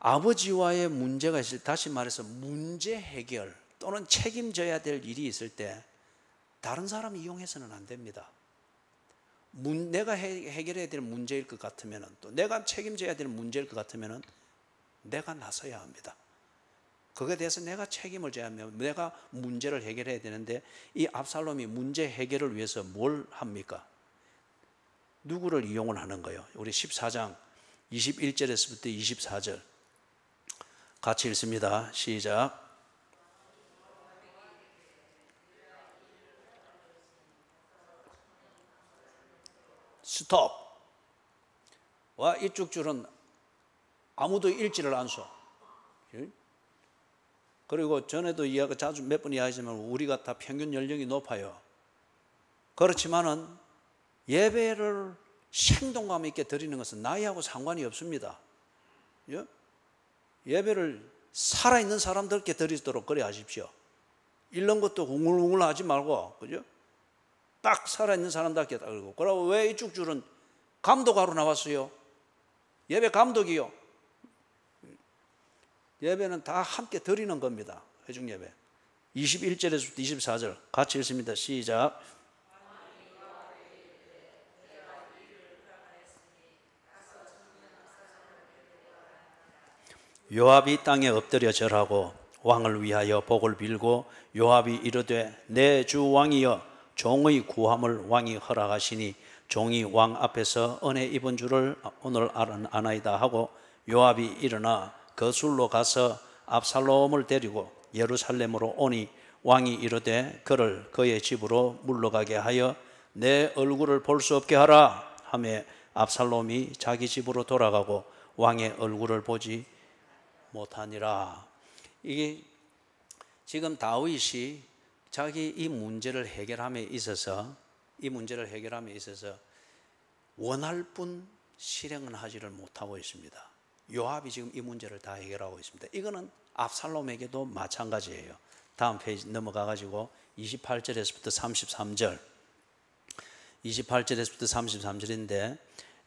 아버지와의 문제가 있을 때, 다시 말해서 문제 해결 또는 책임져야 될 일이 있을 때 다른 사람 이용해서는 안 됩니다. 내가 해결해야 될 문제일 것 같으면, 또 내가 책임져야 될 문제일 것 같으면 내가 나서야 합니다. 그거에 대해서 내가 책임을 져야 하면 내가 문제를 해결해야 되는데, 이 압살롬이 문제 해결을 위해서 뭘 합니까? 누구를 이용을 하는 거예요? 우리 14장 21절에서부터 24절 같이 읽습니다. 시작. 스톱. 와, 이쪽 줄은 아무도 읽지를 않소. 그리고 전에도 이야기 자주 몇 번 이야기하지만 우리가 다 평균 연령이 높아요. 그렇지만은 예배를 생동감 있게 드리는 것은 나이하고 상관이 없습니다. 예배를 살아있는 사람들께 드리도록 그래 하십시오. 이런 것도 웅울웅울 하지 말고, 그죠? 딱 살아있는 사람답게 딱 그러고. 그러고 왜 이쪽 줄은 감독하러 나왔어요? 예배 감독이요. 예배는 다 함께 드리는 겁니다. 회중 예배. 21절에서부터 24절 같이 읽습니다. 시작. 요압이 땅에 엎드려 절하고 왕을 위하여 복을 빌고, 요압이 이르되 내 주 왕이여 종의 구함을 왕이 허락하시니 종이 왕 앞에서 은혜 입은 줄을 오늘 아나이다 하고, 요압이 일어나 거술로 가서 압살롬을 데리고 예루살렘으로 오니 왕이 이르되 그를 그의 집으로 물러가게 하여 내 얼굴을 볼 수 없게 하라 하매, 압살롬이 자기 집으로 돌아가고 왕의 얼굴을 보지 못하니라. 이게 지금 다윗이 자기 이 문제를 해결함에 있어서 원할 뿐 실행은 하지를 못하고 있습니다. 요압이 지금 이 문제를 다 해결하고 있습니다. 이거는 압살롬에게도 마찬가지예요. 다음 페이지 넘어가 가지고 28절에서부터 33절 28절에서부터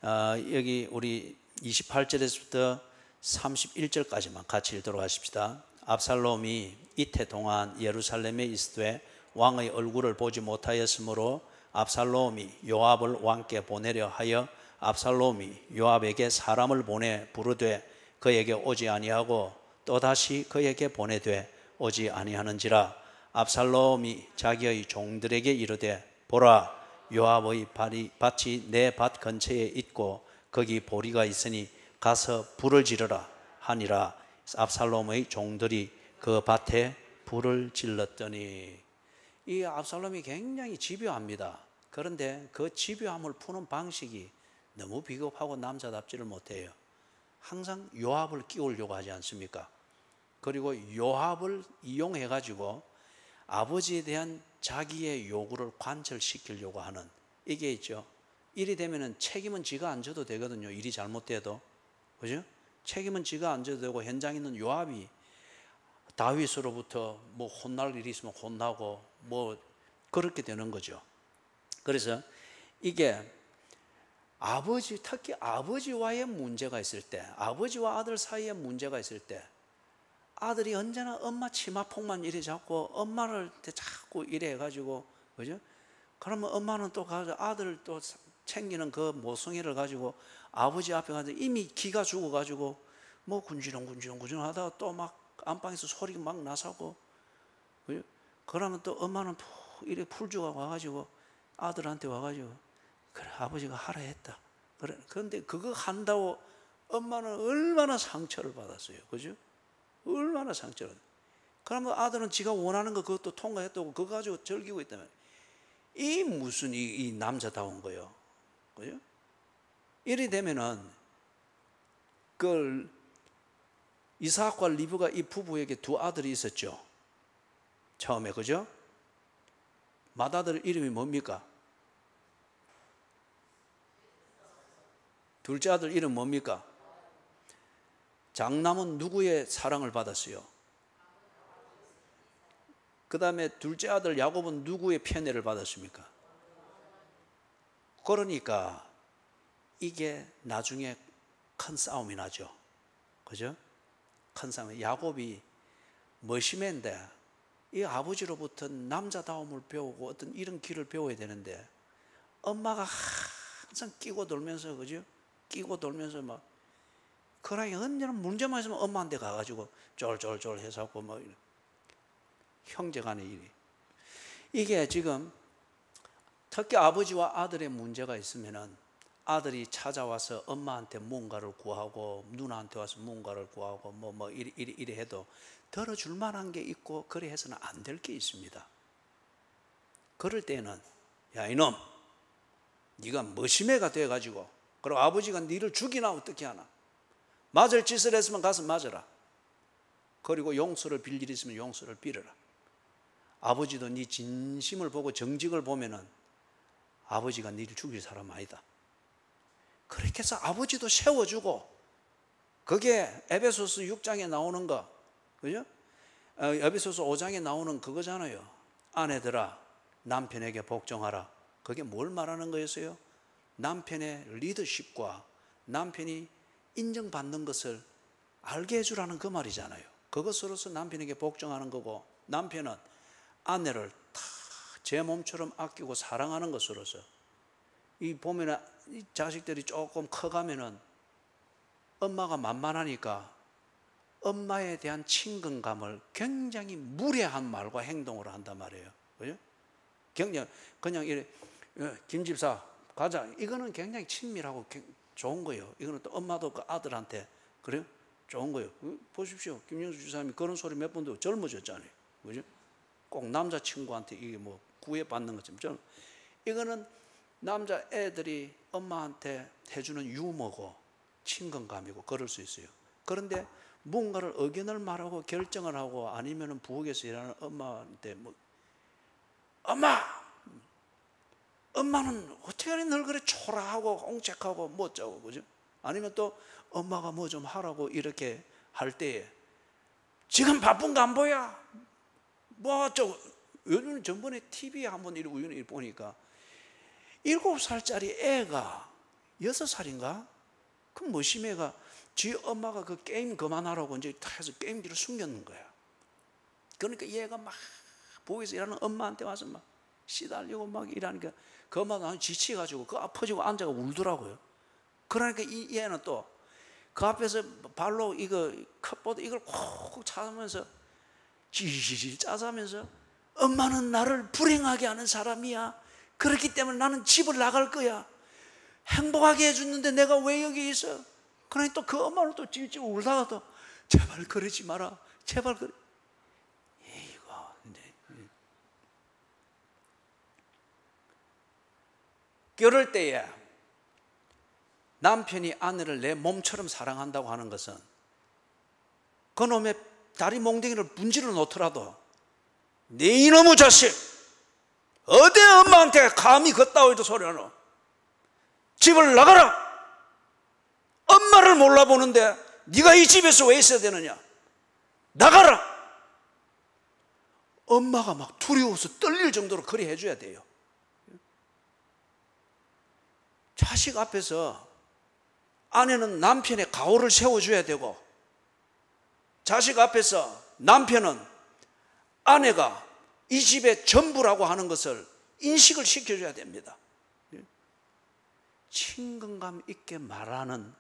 33절인데 여기 우리 28절에서부터 31절까지만 같이 읽도록 하십시다. 압살롬이 이태 동안 예루살렘에 있으되 왕의 얼굴을 보지 못하였으므로 압살롬이 요압을 왕께 보내려 하여, 압살롬이 요압에게 사람을 보내 부르되 그에게 오지 아니하고 또다시 그에게 보내되 오지 아니하는지라. 압살롬이 자기의 종들에게 이르되 보라, 요압의 밭이 내 밭 근처에 있고 거기 보리가 있으니 가서 불을 지르라 하니라. 압살롬의 종들이 그 밭에 불을 질렀더니. 이 압살롬이 굉장히 집요합니다. 그런데 그 집요함을 푸는 방식이 너무 비겁하고 남자답지를 못해요. 항상 요압을 끼우려고 하지 않습니까? 그리고 요압을 이용해 가지고 아버지에 대한 자기의 요구를 관철시키려고 하는, 이게 있죠. 일이 되면은 책임은 지가 안 져도 되거든요. 일이 잘못돼도. 그죠? 책임은 지가 안 져도 되고, 현장에 있는 요압이 다윗으로부터 뭐 혼날 일이 있으면 혼나고 뭐 그렇게 되는 거죠. 그래서 이게 특히 아버지와의 문제가 있을 때, 아버지와 아들 사이에 문제가 있을 때, 아들이 언제나 엄마 치마폭만 이래 잡고 엄마를 자꾸 이래 해가지고, 그죠? 그러면 엄마는 또 가서 아들을 또 챙기는 그 모성애를 가지고 아버지 앞에 가서 이미 기가 죽어가지고 뭐 군지렁 하다가 또 막 안방에서 소리가 막 나서고, 그죠? 그러면 또 엄마는 푹 이래 풀주가 와가지고 아들한테 와가지고 그래 아버지가 하라 했다. 그래. 그런데 그거 한다고 엄마는 얼마나 상처를 받았어요. 그죠? 얼마나 상처를. 그러면 아들은 지가 원하는 거 그것도 통과했다고 그거 가지고 즐기고 있다면, 이 무슨 이 남자다운 거요. 그죠? 이리 되면은 그 이삭과 리브가 이 부부에게 두 아들이 있었죠. 처음에. 그죠? 맏아들 이름이 뭡니까? 둘째 아들 이름 뭡니까? 장남은 누구의 사랑을 받았어요? 그 다음에 둘째 아들 야곱은 누구의 편애를 받았습니까? 그러니까 이게 나중에 큰 싸움이 나죠. 그죠? 큰 사람 야곱이 머시매인데 이 아버지로부터 남자다움을 배우고 어떤 이런 길을 배워야 되는데 엄마가 항상 끼고 돌면서, 그죠? 끼고 돌면서 막 그러니 언제나 문제만 있으면 엄마한테 가가지고 쫄쫄쫄 해서 뭐 형제간의 일이, 이게 지금 특히 아버지와 아들의 문제가 있으면은 아들이 찾아와서 엄마한테 뭔가를 구하고 누나한테 와서 뭔가를 구하고 이래 해도 들어줄 만한 게 있고 그래 해서는 안 될 게 있습니다. 그럴 때는 야 이놈, 네가 머시매가 돼가지고 그리고 아버지가 네를 죽이나 어떻게 하나, 맞을 짓을 했으면 가서 맞아라. 그리고 용서를 빌 일이 있으면 용서를 빌어라. 아버지도 네 진심을 보고 정직을 보면은 아버지가 네를 죽일 사람 아니다. 그렇게 해서 아버지도 세워주고, 그게 에베소서 6장에 나오는 거, 그죠? 에베소서 5장에 나오는 그거잖아요. 아내들아 남편에게 복종하라. 그게 뭘 말하는 거였어요? 남편의 리더십과 남편이 인정받는 것을 알게 해주라는 그 말이잖아요. 그것으로서 남편에게 복종하는 거고, 남편은 아내를 다 제 몸처럼 아끼고 사랑하는 것으로서, 이 보면은 이 자식들이 조금 커가면은 엄마가 만만하니까 엄마에 대한 친근감을 굉장히 무례한 말과 행동으로 한단 말이에요. 그죠? 그냥 이래, 김 집사 가자, 이거는 굉장히 친밀하고 좋은 거예요. 이거는 또 엄마도 그 아들한테 그래요? 좋은 거예요. 보십시오, 김영수 주사님이 그런 소리 몇 번도 젊어졌잖아요. 그죠? 꼭 남자친구한테 이게 뭐 구애받는 것처럼. 이거는 남자 애들이 엄마한테 해주는 유머고 친근감이고 그럴 수 있어요. 그런데 뭔가를 의견을 말하고 결정을 하고 아니면은 부엌에서 일하는 엄마한테 엄마는 어떻게 늘 그래 초라하고 옹색하고 뭐 어쩌고, 그죠? 아니면 또 엄마가 뭐 좀 하라고 이렇게 할 때에 지금 바쁜 거 안 보여? 뭐 어쩌고. 요즘 전번에 TV에 한번 우연히 보니까 7살짜리 애가 6살인가? 그 머시매가 지 엄마가 그 게임 그만하라고 이제 다 해서 게임기를 숨겼는 거야. 그러니까 얘가 막 부엌에서 일하는 엄마한테 와서 막 시달리고 막 이러니까 그 엄마도 지치가지고 그 아파지고 앉아가 울더라고요. 그러니까 이 얘는 또 그 앞에서 발로 이거 컵보드 이걸 콕콕 차면서 지지질 짜자면서 엄마는 나를 불행하게 하는 사람이야. 그렇기 때문에 나는 집을 나갈 거야. 행복하게 해줬는데 내가 왜 여기 있어? 그러니 또 그 엄마는 또 찔찔 울다가 또 제발 그러지 마라. 제발 그래. 이거 이제 그럴 때에 남편이 아내를 내 몸처럼 사랑한다고 하는 것은 그놈의 다리 몽둥이를 문질러 놓더라도 네 이놈의 자식 어디 엄마한테 감히 걷다오이도 소리하노? 집을 나가라. 엄마를 몰라보는데 네가 이 집에서 왜 있어야 되느냐? 나가라. 엄마가 막 두려워서 떨릴 정도로 그리 해줘야 돼요. 자식 앞에서 아내는 남편의 가오를 세워줘야 되고, 자식 앞에서 남편은 아내가 이 집의 전부라고 하는 것을 인식을 시켜줘야 됩니다. 친근감 있게 말하는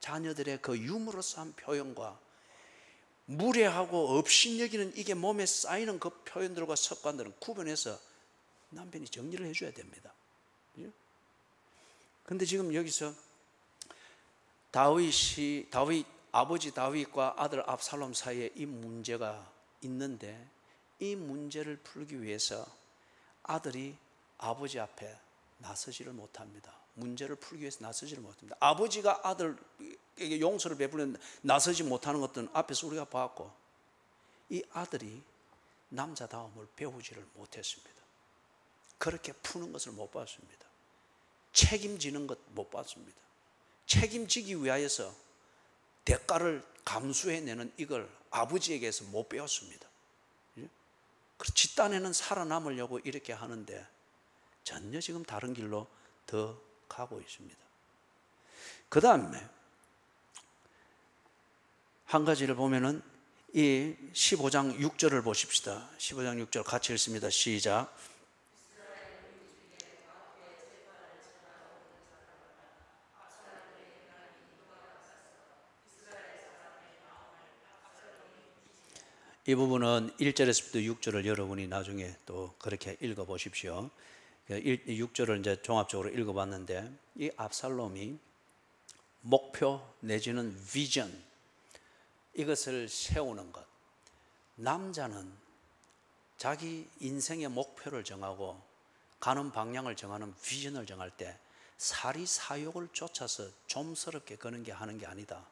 자녀들의 그 유머러스한 표현과 무례하고 업신여기는 이게 몸에 쌓이는 그 표현들과 습관들은 구분해서 남편이 정리를 해줘야 됩니다. 그런데 지금 여기서 아버지 다윗과 아들 압살롬 사이에 이 문제가 있는데, 이 문제를 풀기 위해서 아들이 아버지 앞에 나서지를 못합니다. 문제를 풀기 위해서 나서지를 못합니다. 아버지가 아들에게 용서를 베풀는데 나서지 못하는 것들은 앞에서 우리가 봤고, 이 아들이 남자다움을 배우지를 못했습니다. 그렇게 푸는 것을 못 봤습니다. 책임지는 것 못 봤습니다. 책임지기 위하여서 대가를 감수해내는 이걸 아버지에게서 못 배웠습니다. 그래서 집단에는 살아남으려고 이렇게 하는데 전혀 지금 다른 길로 더 가고 있습니다. 그 다음에 한 가지를 보면은 이 15장 6절을 보십시다. 15장 6절 같이 읽습니다. 시작. 이 부분은 1절에서부터 6절을 여러분이 나중에 또 그렇게 읽어 보십시오. 6절을 이제 종합적으로 읽어 봤는데, 이 압살롬이 목표 내지는 비전, 이것을 세우는 것. 남자는 자기 인생의 목표를 정하고 가는 방향을 정하는 비전을 정할 때 사리사욕을 쫓아서 좀스럽게 하는 게 아니다.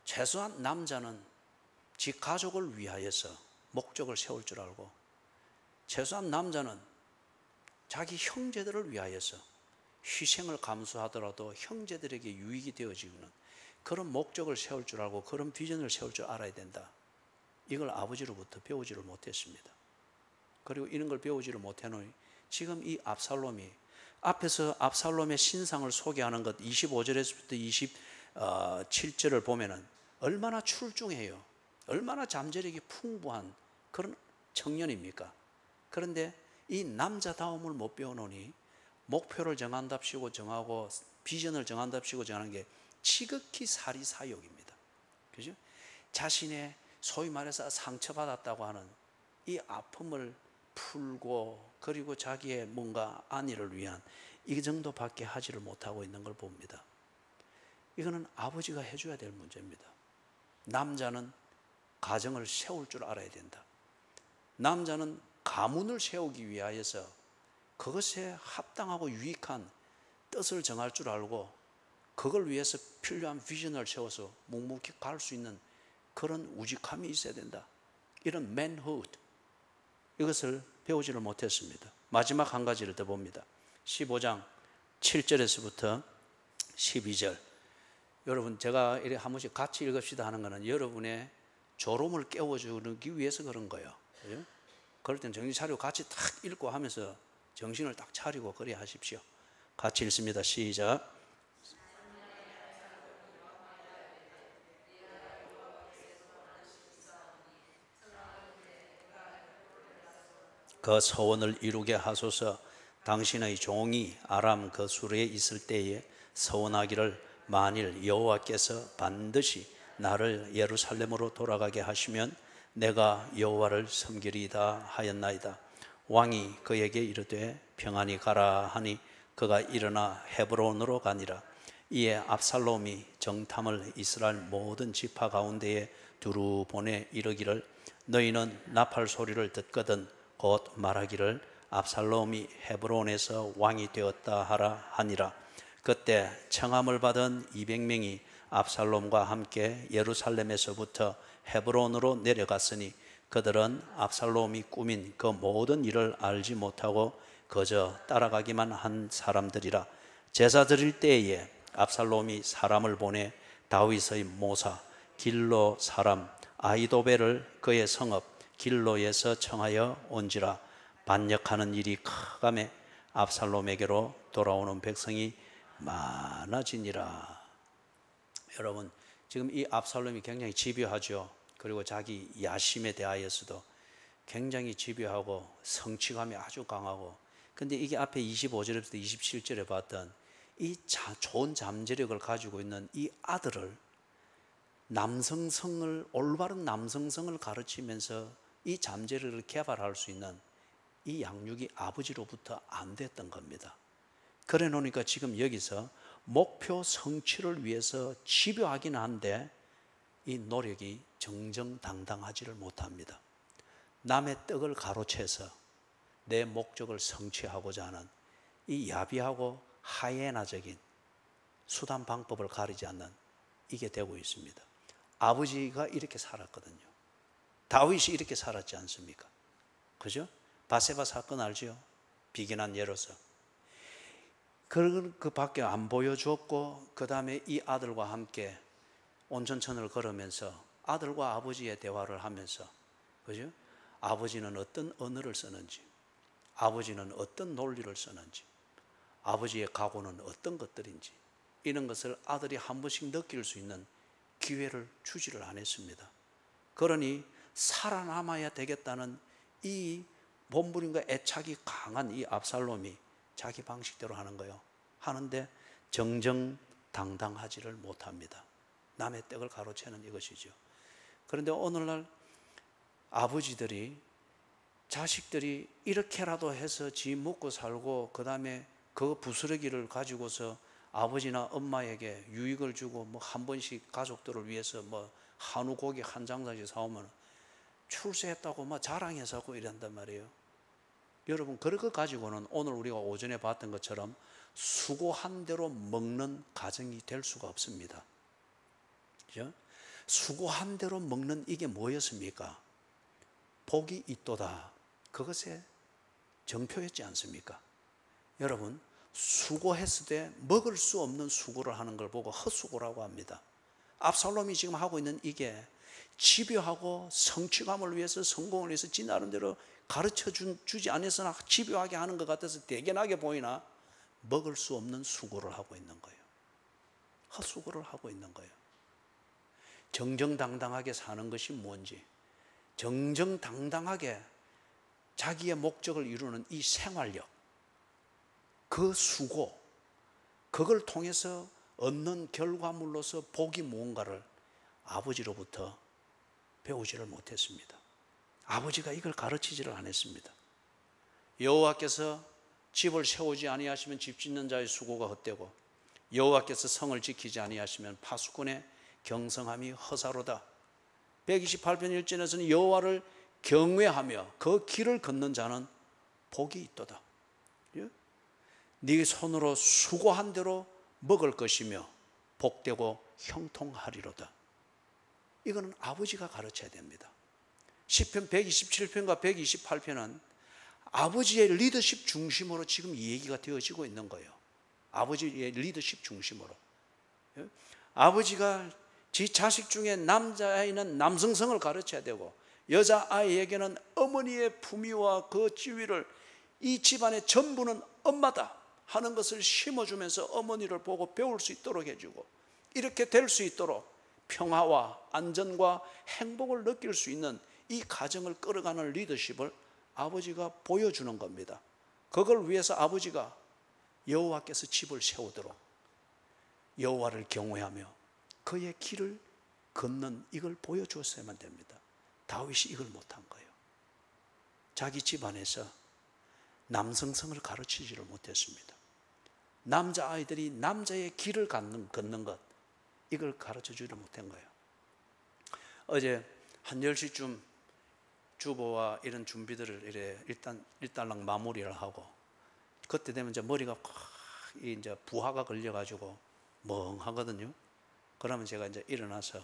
최소한 남자는 지 가족을 위하여서 목적을 세울 줄 알고, 최소한 남자는 자기 형제들을 위하여서 희생을 감수하더라도 형제들에게 유익이 되어지는 그런 목적을 세울 줄 알고 그런 비전을 세울 줄 알아야 된다. 이걸 아버지로부터 배우지를 못했습니다. 그리고 이런 걸 배우지를 못해놓으니 지금 이 압살롬이 앞에서 압살롬의 신상을 소개하는 것 25절에서부터 27절을 보면은 얼마나 출중해요. 얼마나 잠재력이 풍부한 그런 청년입니까? 그런데 이 남자다움을 못 배워놓으니 목표를 정한답시고 정하고 비전을 정한답시고 정하는 게 지극히 사리사욕입니다. 그죠? 자신의 소위 말해서 상처받았다고 하는 이 아픔을 풀고, 그리고 자기의 뭔가 안위를 위한 이 정도밖에 하지를 못하고 있는 걸 봅니다. 이거는 아버지가 해줘야 될 문제입니다. 남자는 가정을 세울 줄 알아야 된다. 남자는 가문을 세우기 위하여서 그것에 합당하고 유익한 뜻을 정할 줄 알고 그걸 위해서 필요한 비전을 세워서 묵묵히 갈 수 있는 그런 우직함이 있어야 된다. 이런 manhood, 이것을 배우지를 못했습니다. 마지막 한 가지를 더 봅니다. 15장 7절에서부터 12절. 여러분, 제가 이렇게 한 번씩 같이 읽읍시다 하는 것은 여러분의 졸음을 깨워주기 위해서 그런 거예요. 그죠? 그럴 땐 정신 차리고 같이 탁 읽고 하면서 정신을 딱 차리고 그래야 하십시오. 같이 읽습니다. 시작. 그 서원을 이루게 하소서. 당신의 종이 아람 그 수르에 있을 때에 서원하기를, 만일 여호와께서 반드시 나를 예루살렘으로 돌아가게 하시면 내가 여호와를 섬기리이다 하였나이다. 왕이 그에게 이르되 평안히 가라 하니 그가 일어나 헤브론으로 가니라. 이에 압살롬이 정탐을 이스라엘 모든 지파 가운데에 두루 보내 이르기를, 너희는 나팔 소리를 듣거든 곧 말하기를 압살롬이 헤브론에서 왕이 되었다 하라 하니라. 그때 청함을 받은 200명이 압살롬과 함께 예루살렘에서부터 헤브론으로 내려갔으니 그들은 압살롬이 꾸민 그 모든 일을 알지 못하고 그저 따라가기만 한 사람들이라. 제사 드릴 때에 압살롬이 사람을 보내 다윗의 모사 길로 사람 아히도벨을 그의 성읍 길로에서 청하여 온지라. 반역하는 일이 크가매 압살롬에게로 돌아오는 백성이 많아지니라. 여러분, 지금 이 압살롬이 굉장히 집요하죠. 그리고 자기 야심에 대하여서도 굉장히 집요하고 성취감이 아주 강하고, 근데 이게 앞에 25절에서 27절에 봤던 이 좋은 잠재력을 가지고 있는 이 아들을, 남성성을, 올바른 남성성을 가르치면서 이 잠재력을 개발할 수 있는 이 양육이 아버지로부터 안 됐던 겁니다. 그래 놓으니까 지금 여기서 목표 성취를 위해서 집요하긴 한데 이 노력이 정정당당하지를 못합니다. 남의 떡을 가로채서 내 목적을 성취하고자 하는 이 야비하고 하이에나적인 수단 방법을 가리지 않는 이게 되고 있습니다. 아버지가 이렇게 살았거든요. 다윗이 이렇게 살았지 않습니까? 그죠? 바세바 사건 알죠? 비견한 예로서. 그 밖에 안 보여주었고, 그 다음에 이 아들과 함께 온천천을 걸으면서 아들과 아버지의 대화를 하면서, 그죠? 아버지는 어떤 언어를 쓰는지, 아버지는 어떤 논리를 쓰는지, 아버지의 각오는 어떤 것들인지, 이런 것을 아들이 한 번씩 느낄 수 있는 기회를 주지를 않았습니다. 그러니 살아남아야 되겠다는 이 본분과 애착이 강한 이 압살롬이 자기 방식대로 하는 거예요. 하는데 정정당당하지를 못합니다. 남의 떡을 가로채는 이것이죠. 그런데 오늘날 아버지들이 자식들이 이렇게라도 해서 지 먹고 살고 그 다음에 그 부스러기를 가지고서 아버지나 엄마에게 유익을 주고 뭐 한 번씩 가족들을 위해서 뭐 한우 고기 한 장사씩 사오면 출세했다고 막 자랑해서 하고 이런단 말이에요. 여러분, 그런 거 가지고는 오늘 우리가 오전에 봤던 것처럼 수고한 대로 먹는 가정이 될 수가 없습니다. 그죠? 수고한 대로 먹는 이게 뭐였습니까? 복이 있도다. 그것의 정표였지 않습니까? 여러분, 수고했을 때 먹을 수 없는 수고를 하는 걸 보고 헛수고라고 합니다. 압살롬이 지금 하고 있는 이게 집요하고 성취감을 위해서, 성공을 위해서 지 나름대로 가르쳐 주지 않았으나 집요하게 하는 것 같아서 대견하게 보이나 먹을 수 없는 수고를 하고 있는 거예요. 헛수고를 하고 있는 거예요. 정정당당하게 사는 것이 뭔지, 정정당당하게 자기의 목적을 이루는 이 생활력, 그 수고, 그걸 통해서 얻는 결과물로서 복이 무언가를 아버지로부터 배우지를 못했습니다. 아버지가 이걸 가르치지를 않았습니다. 여호와께서 집을 세우지 아니하시면 집 짓는 자의 수고가 헛되고 여호와께서 성을 지키지 아니하시면 파수꾼의 경성함이 허사로다. 128편 1절에서는 여호와를 경외하며 그 길을 걷는 자는 복이 있도다. 네 손으로 수고한 대로 먹을 것이며 복되고 형통하리로다. 이거는 아버지가 가르쳐야 됩니다. 시편 127편과 128편은 아버지의 리더십 중심으로 지금 이 얘기가 되어지고 있는 거예요. 아버지의 리더십 중심으로. 아버지가 지 자식 중에 남자아이는 남성성을 가르쳐야 되고 여자아이에게는 어머니의 품위와 그 지위를, 이 집안의 전부는 엄마다 하는 것을 심어주면서 어머니를 보고 배울 수 있도록 해주고, 이렇게 될 수 있도록 평화와 안전과 행복을 느낄 수 있는 이 가정을 끌어가는 리더십을 아버지가 보여주는 겁니다. 그걸 위해서 아버지가 여호와께서 집을 세우도록 여호와를 경외하며 그의 길을 걷는 이걸 보여주었어야만 됩니다. 다윗이 이걸 못한 거예요. 자기 집안에서 남성성을 가르치지를 못했습니다. 남자아이들이 남자의 길을 걷는 것, 이걸 가르쳐주지 못한 거예요. 어제 한 10시쯤 주보와 이런 준비들을 일단락 마무리를 하고, 그때 되면 이제 머리가 이제 부하가 걸려가지고 멍하거든요. 그러면 제가 이제 일어나서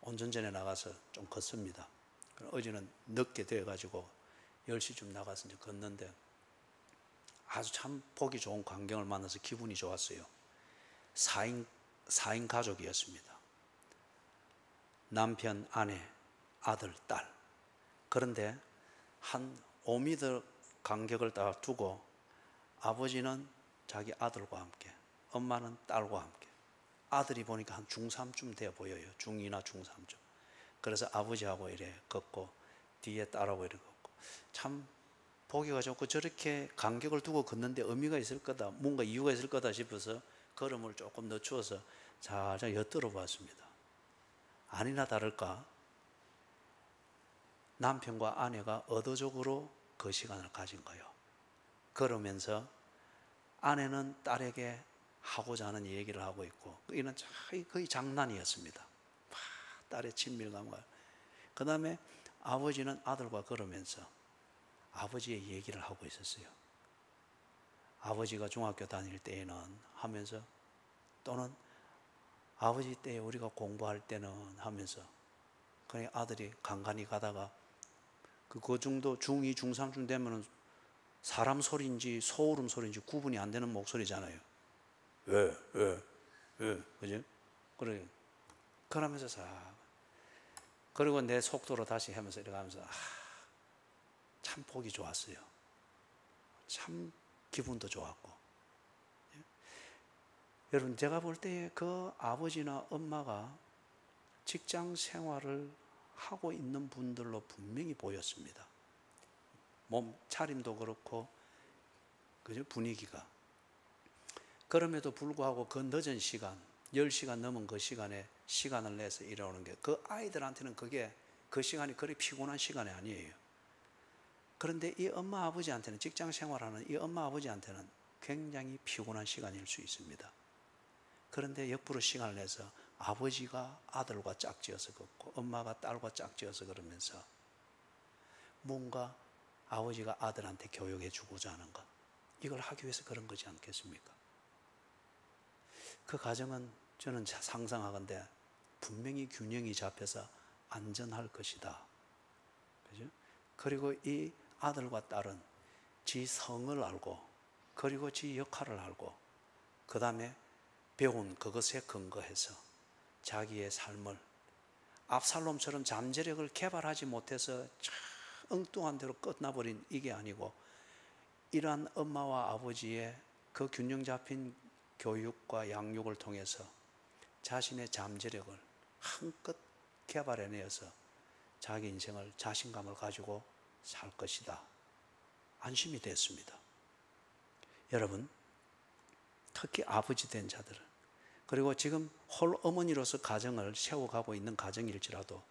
온전전에 나가서 좀 걷습니다. 어제는 늦게 돼가지고 10시쯤 나가서 이제 걷는데 아주 참 보기 좋은 광경을 만나서 기분이 좋았어요. 4인 가족이었습니다. 남편, 아내, 아들, 딸. 그런데 한 5m 간격을 딱 두고 아버지는 자기 아들과 함께, 엄마는 딸과 함께. 아들이 보니까 한 중3쯤 돼 보여요. 중2나 중3쯤. 그래서 아버지하고 이래 걷고 뒤에 딸하고 이래 걷고, 참 보기가 좋고 저렇게 간격을 두고 걷는데 의미가 있을 거다, 뭔가 이유가 있을 거다 싶어서 걸음을 조금 늦추어서 살짝 엿들어 봤습니다. 아니나 다를까 남편과 아내가 의도적으로 그 시간을 가진 거예요. 그러면서 아내는 딸에게 하고자 하는 얘기를 하고 있고, 이는 거의 장난이었습니다. 딸의 친밀감과, 그 다음에 아버지는 아들과 걸으면서 아버지의 얘기를 하고 있었어요. 아버지가 중학교 다닐 때에는 하면서, 또는 아버지 때 우리가 공부할 때는 하면서, 그냥 아들이 간간히 가다가 그 정도 중2, 중3쯤 되면은 사람 소리인지 소울음 소리인지 구분이 안 되는 목소리잖아요. 그죠? 그래. 그러면서 싹. 그리고 내 속도로 다시 하면서 이렇게 하면서 참 보기 좋았어요. 참 기분도 좋았고. 여러분, 제가 볼 때 그 아버지나 엄마가 직장 생활을 하고 있는 분들로 분명히 보였습니다. 몸 차림도 그렇고, 그죠? 분위기가. 그럼에도 불구하고 그 늦은 시간, 10시간 넘은 그 시간에 시간을 내서 일어나는 게, 그 아이들한테는 그 시간이 그리 피곤한 시간이 아니에요. 그런데 이 엄마 아버지한테는, 직장 생활하는 이 엄마 아버지한테는 굉장히 피곤한 시간일 수 있습니다. 그런데 옆으로 시간을 내서 아버지가 아들과 짝지어서 걷고 엄마가 딸과 짝지어서 걸으면서 뭔가 아버지가 아들한테 교육해 주고자 하는 것, 이걸 하기 위해서 그런 거지 않겠습니까? 그 가정은 저는 상상하건대 분명히 균형이 잡혀서 안전할 것이다. 그죠? 그리고 이 아들과 딸은 지 성을 알고, 그리고 지 역할을 알고, 그 다음에 배운 그것에 근거해서 자기의 삶을, 압살롬처럼 잠재력을 개발하지 못해서 엉뚱한 대로 끝나버린 이게 아니고, 이러한 엄마와 아버지의 그 균형 잡힌 교육과 양육을 통해서 자신의 잠재력을 한껏 개발해내어서 자기 인생을, 자신감을 가지고 살 것이다. 안심이 됐습니다. 여러분, 특히 아버지 된 자들은, 그리고 지금 홀어머니로서 가정을 세워가고 있는 가정일지라도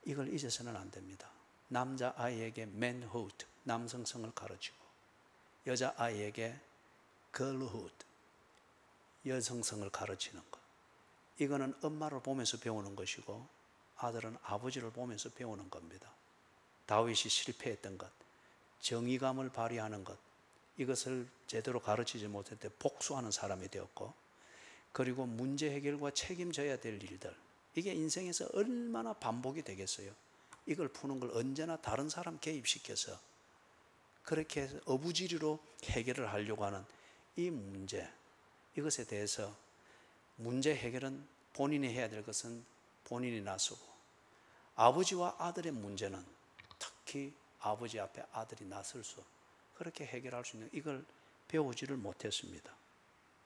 이걸 잊어서는 안 됩니다. 남자아이에게 manhood, 남성성을 가르치고, 여자아이에게 girlhood, 여성성을 가르치는 것. 이거는 엄마를 보면서 배우는 것이고 아들은 아버지를 보면서 배우는 겁니다. 다윗이 실패했던 것, 정의감을 발휘하는 것, 이것을 제대로 가르치지 못할 때 복수하는 사람이 되었고, 그리고 문제 해결과 책임져야 될 일들, 이게 인생에서 얼마나 반복이 되겠어요. 이걸 푸는 걸 언제나 다른 사람 개입시켜서 그렇게 해서 어부지리로 해결을 하려고 하는 이 문제, 이것에 대해서 문제 해결은 본인이 해야 될 것은 본인이 나서고, 아버지와 아들의 문제는 특히 아버지 앞에 아들이 나설 수, 그렇게 해결할 수 있는, 이걸 배우지를 못했습니다.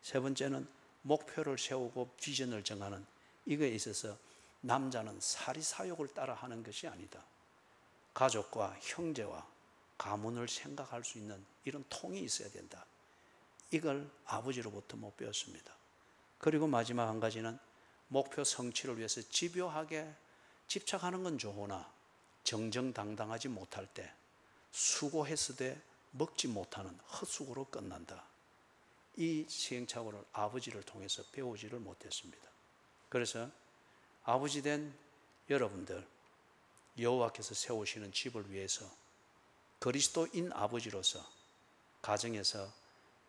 세 번째는 목표를 세우고 비전을 정하는, 이거에 있어서 남자는 사리사욕을 따라 하는 것이 아니다. 가족과 형제와 가문을 생각할 수 있는 이런 통이 있어야 된다. 이걸 아버지로부터 못 배웠습니다. 그리고 마지막 한 가지는 목표 성취를 위해서 집요하게 집착하는 건 좋으나 정정당당하지 못할 때, 수고했으되 먹지 못하는 헛수고로 끝난다. 이 시행착오를 아버지를 통해서 배우지를 못했습니다. 그래서 아버지 된 여러분들, 여호와께서 세우시는 집을 위해서 그리스도인 아버지로서 가정에서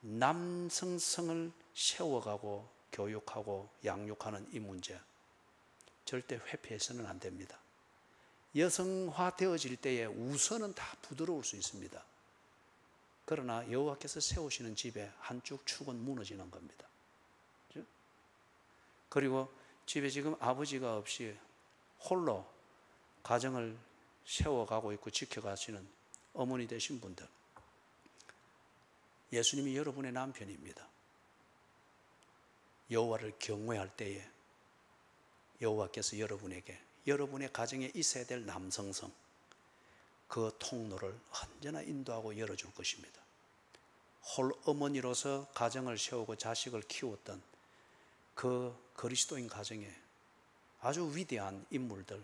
남성성을 세워가고 교육하고 양육하는 이 문제, 절대 회피해서는 안 됩니다. 여성화되어질 때에 우선은 다 부드러울 수 있습니다. 그러나 여호와께서 세우시는 집에 한쪽 축은 무너지는 겁니다. 그렇죠? 그리고 집에 지금 아버지가 없이 홀로 가정을 세워가고 있고 지켜가시는 어머니 되신 분들, 예수님이 여러분의 남편입니다. 여호와를 경외할 때에 여호와께서 여러분에게, 여러분의 가정에 있어야 될 남성성, 그 통로를 언제나 인도하고 열어줄 것입니다. 홀어머니로서 가정을 세우고 자식을 키웠던 그 그리스도인 가정에 아주 위대한 인물들,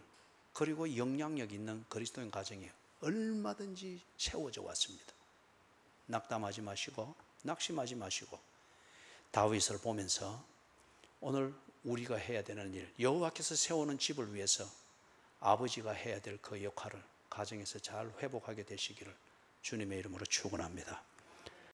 그리고 영향력 있는 그리스도인 가정에 얼마든지 세워져 왔습니다. 낙담하지 마시고 낙심하지 마시고 다윗을 보면서 오늘 우리가 해야 되는 일, 여호와께서 세우는 집을 위해서 아버지가 해야 될 그 역할을 가정에서 잘 회복하게 되시기를 주님의 이름으로 축원합니다.